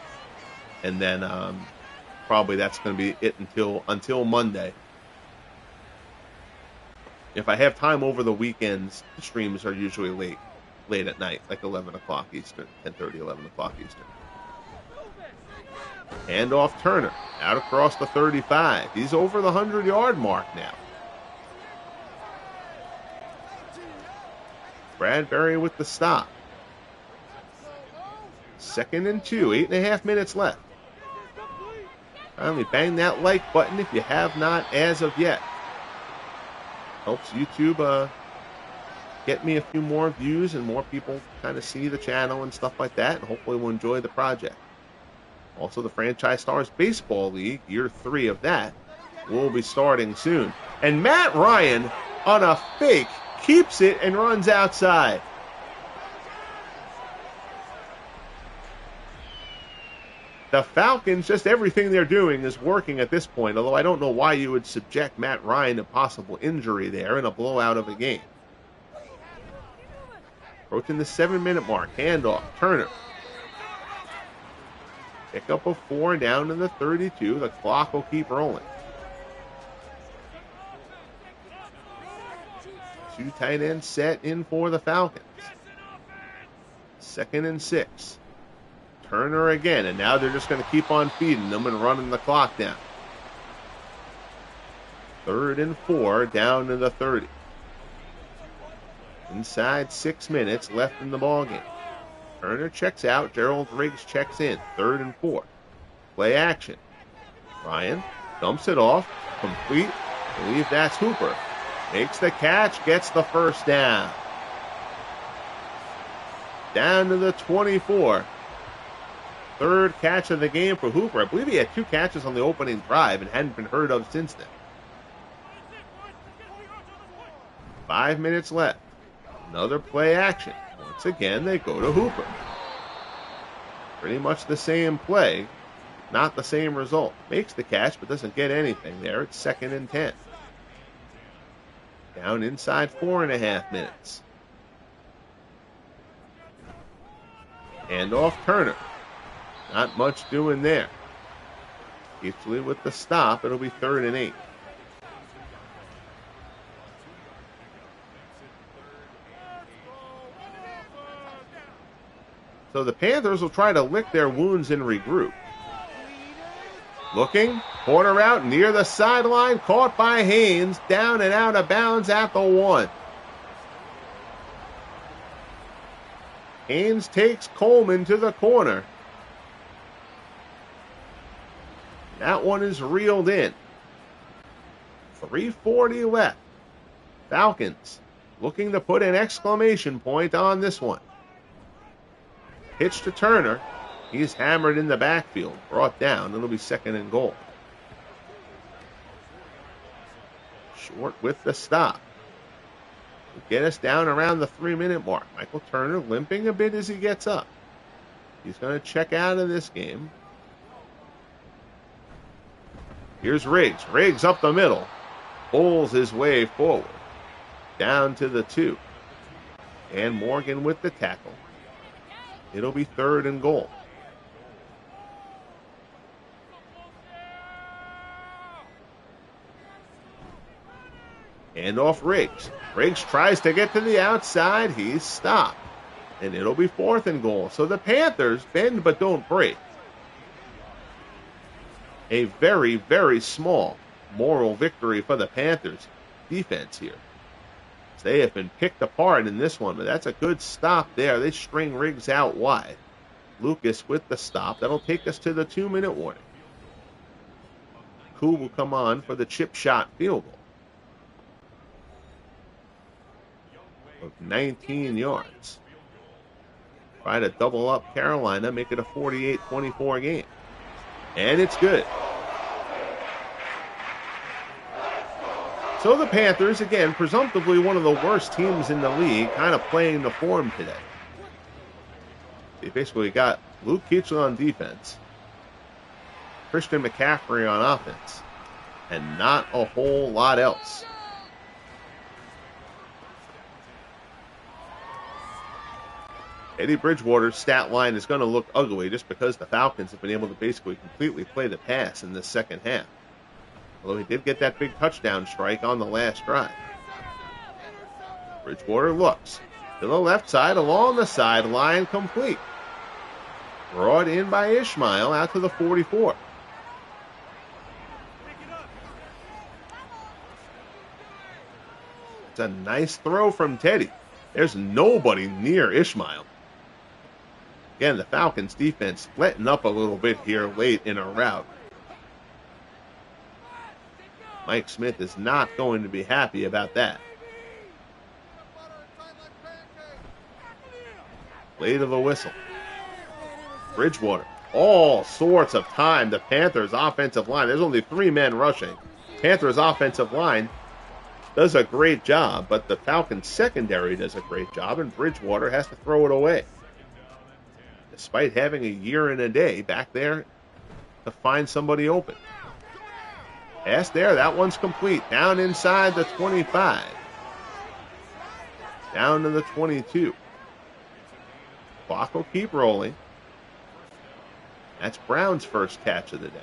And then probably that's going to be it until Monday. If I have time over the weekends, the streams are usually late at night, like 11 o'clock Eastern, 10:30, 11 o'clock Eastern. Handoff Turner, out across the 35. He's over the 100-yard mark now. Bradbury with the stop. 2nd and 2, 8.5 minutes left. Finally, bang that like button if you have not as of yet. Helps YouTube get me a few more views and more people kind of see the channel and stuff like that, and hopefully will enjoy the project. Also, the Franchise Stars Baseball League, year 3 of that, will be starting soon. And Matt Ryan, on a fake, keeps it and runs outside. The Falcons, just everything they're doing is working at this point, although I don't know why you would subject Matt Ryan to possible injury there in a blowout of a game. Approaching the 7-minute mark. Handoff. Turner. Pick up a 4 down to the 32. The clock will keep rolling. 2 tight ends set in for the Falcons. 2nd and 6. Turner again, and now they're just going to keep on feeding them and running the clock down. 3rd and 4, down to the 30. Inside 6 minutes left in the ballgame. Turner checks out. Gerald Riggs checks in. 3rd and 4. Play action. Ryan dumps it off. Complete. I believe that's Hooper. Makes the catch. Gets the first down. Down to the 24. third catch of the game for Hooper. I believe he had 2 catches on the opening drive and hadn't been heard of since then. 5 minutes left. Another play action. Once again, they go to Hooper. Pretty much the same play, not the same result. Makes the catch, but doesn't get anything there. It's 2nd and 10. Down inside 4.5 minutes. Hand off Turner. Not much doing there. Kuechly with the stop. It'll be 3rd and 8. So the Panthers will try to lick their wounds and regroup. Looking, corner out near the sideline, caught by Haynes, down and out of bounds at the 1. Haynes takes Coleman to the corner. That one is reeled in. 3:40 left. Falcons looking to put an exclamation point on this one. Pitch to Turner. He's hammered in the backfield. Brought down. It'll be 2nd and goal. Short with the stop. Will get us down around the 3-minute mark. Michael Turner limping a bit as he gets up. He's going to check out of this game. Here's Riggs. Riggs up the middle. Pulls his way forward. Down to the 2. And Morgan with the tackle. It'll be 3rd and goal. Hand off Riggs. Riggs tries to get to the outside. He's stopped. And it'll be 4th and goal. So the Panthers bend but don't break. A very, very small moral victory for the Panthers defense here. They have been picked apart in this one, but that's a good stop there. They string Riggs out wide. Lucas with the stop. That'll take us to the 2-minute warning. Koo will come on for the chip shot field goal of 19 yards. Try to double up Carolina, make it a 48-24 game. And it's good. So the Panthers, again, presumptively one of the worst teams in the league, kind of playing the form today. They basically got Luke Kuechly on defense, Christian McCaffrey on offense, and not a whole lot else. Eddie Bridgewater's stat line is going to look ugly just because the Falcons have been able to basically completely play the pass in the second half. Although he did get that big touchdown strike on the last drive. Bridgewater looks to the left side, along the sideline, complete. Brought in by Ishmael out to the 44. It's a nice throw from Teddy. There's nobody near Ishmael. Again, the Falcons defense splitting up a little bit here late in a route. Mike Smith is not going to be happy about that. Play to the whistle. Bridgewater. All sorts of time. The Panthers offensive line. There's only 3 men rushing. Panthers offensive line does a great job, but the Falcons secondary does a great job, and Bridgewater has to throw it away. Despite having a year and a day back there to find somebody open. Pass there, that one's complete. Down inside the 25. Down to the 22. Clock will keep rolling. That's Brown's first catch of the day.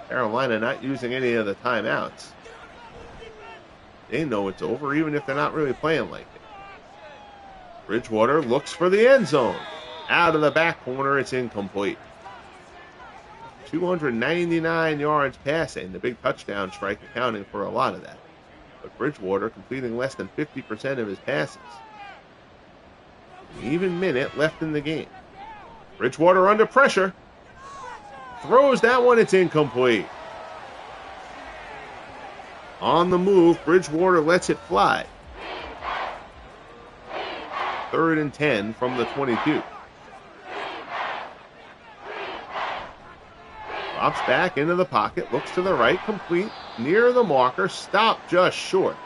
Carolina not using any of the timeouts. They know it's over, even if they're not really playing like it. Bridgewater looks for the end zone. Out of the back corner, it's incomplete. 299 yards passing, the big touchdown strike accounting for a lot of that. But Bridgewater completing less than 50% of his passes. An even minute left in the game. Bridgewater under pressure. Throws that one, it's incomplete. On the move, Bridgewater lets it fly. 3rd and 10 from the 22. Drops back into the pocket, looks to the right, complete, near the marker, stopped just short.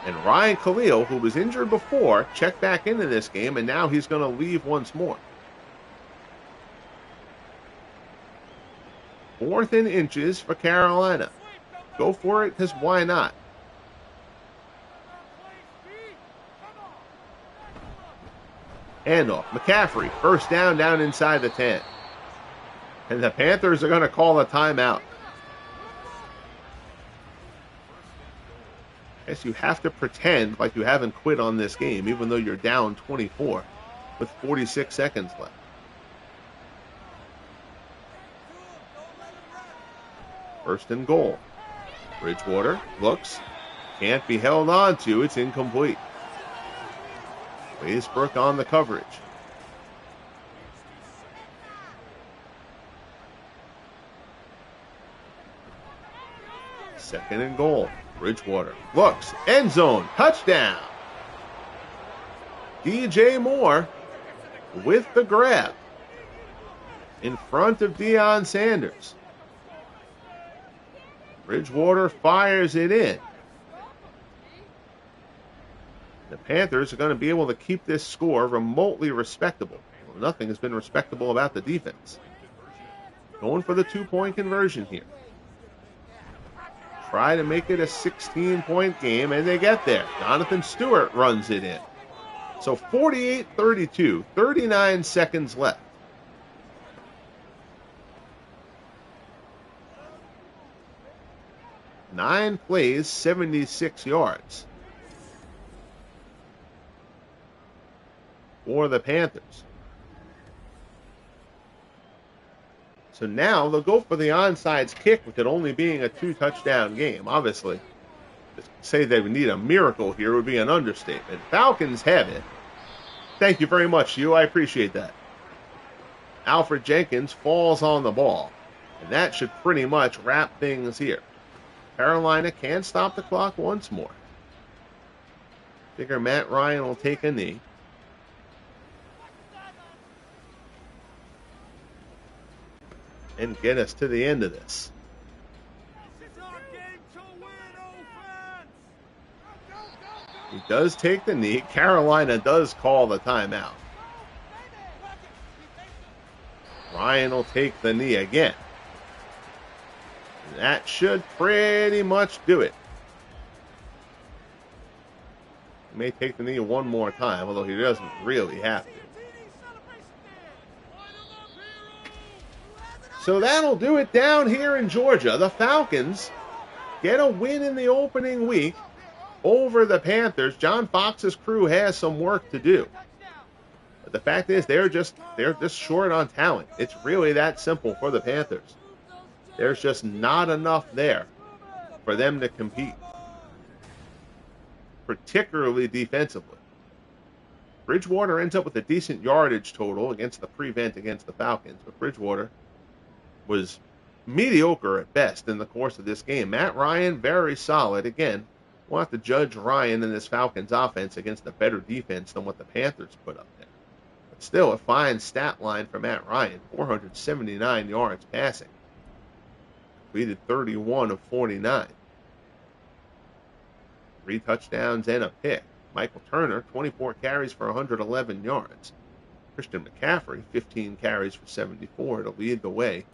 And Ryan Khalil, who was injured before, checked back into this game, and now he's going to leave once more. 4th and inches for Carolina. Go for it, because why not? Handoff. McCaffrey, first down inside the 10. And the Panthers are going to call a timeout. I guess you have to pretend like you haven't quit on this game, even though you're down 24 with 46 seconds left. First and goal. Bridgewater looks. Can't be held on to. It's incomplete. Waysbrook on the coverage. Second and goal. Bridgewater looks. End zone. Touchdown. DJ Moore with the grab in front of Deion Sanders. Bridgewater fires it in. The Panthers are going to be able to keep this score remotely respectable. Well, nothing has been respectable about the defense. Going for the 2-point conversion here. Try to make it a 16-point game, and they get there. Jonathan Stewart runs it in. So 48-32, 39 seconds left. Nine plays, 76 yards for the Panthers. So now they'll go for the onside kick with it only being a 2-touchdown game. Obviously, to say they would need a miracle here would be an understatement. Falcons have it. Thank you very much, Hugh. I appreciate that. Alfred Jenkins falls on the ball, and that should pretty much wrap things here. Carolina can stop the clock once more. Figure Matt Ryan will take a knee. And get us to the end of this. He does take the knee. Carolina does call the timeout. Ryan will take the knee again. That should pretty much do it. He may take the knee one more time, although he doesn't really have to. So that'll do it down here in Georgia. The Falcons get a win in the opening week over the Panthers. John Fox's crew has some work to do. But the fact is they're just short on talent. It's really that simple for the Panthers. There's just not enough there for them to compete, particularly defensively. Bridgewater ends up with a decent yardage total against the prevent against the Falcons, but Bridgewater was mediocre at best in the course of this game. Matt Ryan, very solid. Again, we'll have to judge Ryan in this Falcons offense against a better defense than what the Panthers put up there. But still, a fine stat line for Matt Ryan, 479 yards passing. Completed 31 of 49. 3 touchdowns and a pick. Michael Turner, 24 carries for 111 yards. Christian McCaffrey, 15 carries for 74 to lead the way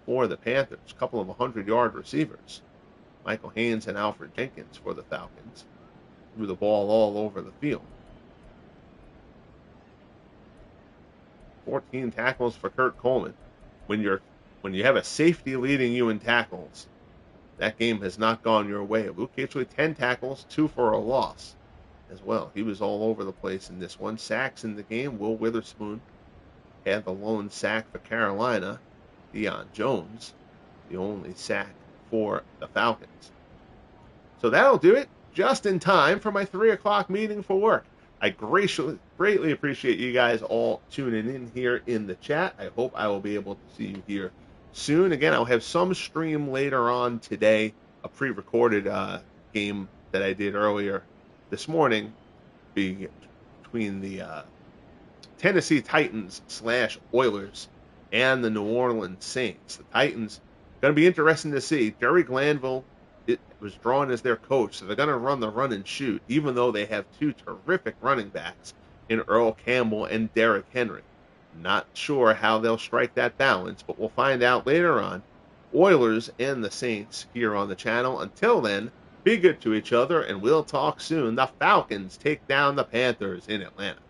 for the Panthers. A couple of 100-yard receivers. Michael Haynes and Alfred Jenkins for the Falcons. Threw the ball all over the field. 14 tackles for Kurt Coleman. When you have a safety leading you in tackles, that game has not gone your way. Luke Kuechly, 10 tackles, 2 for a loss as well. He was all over the place in this one. Sacks in the game. Will Witherspoon had the lone sack for Carolina. Deion Jones, the only sack for the Falcons. So that'll do it. Just in time for my 3 o'clock meeting for work. I greatly appreciate you guys all tuning in here in the chat. I hope I will be able to see you here soon. Again, I'll have some stream later on today, a pre-recorded game that I did earlier this morning between the Tennessee Titans / Oilers and the New Orleans Saints. The Titans Going to be interesting to see. Jerry Glanville was drawn as their coach, so they're going to run the run and shoot, even though they have two terrific running backs in Earl Campbell and Derrick Henry. Not sure how they'll strike that balance, but we'll find out later on. Oilers and the Saints here on the channel. Until then, be good to each other, and we'll talk soon. The Falcons take down the Panthers in Atlanta.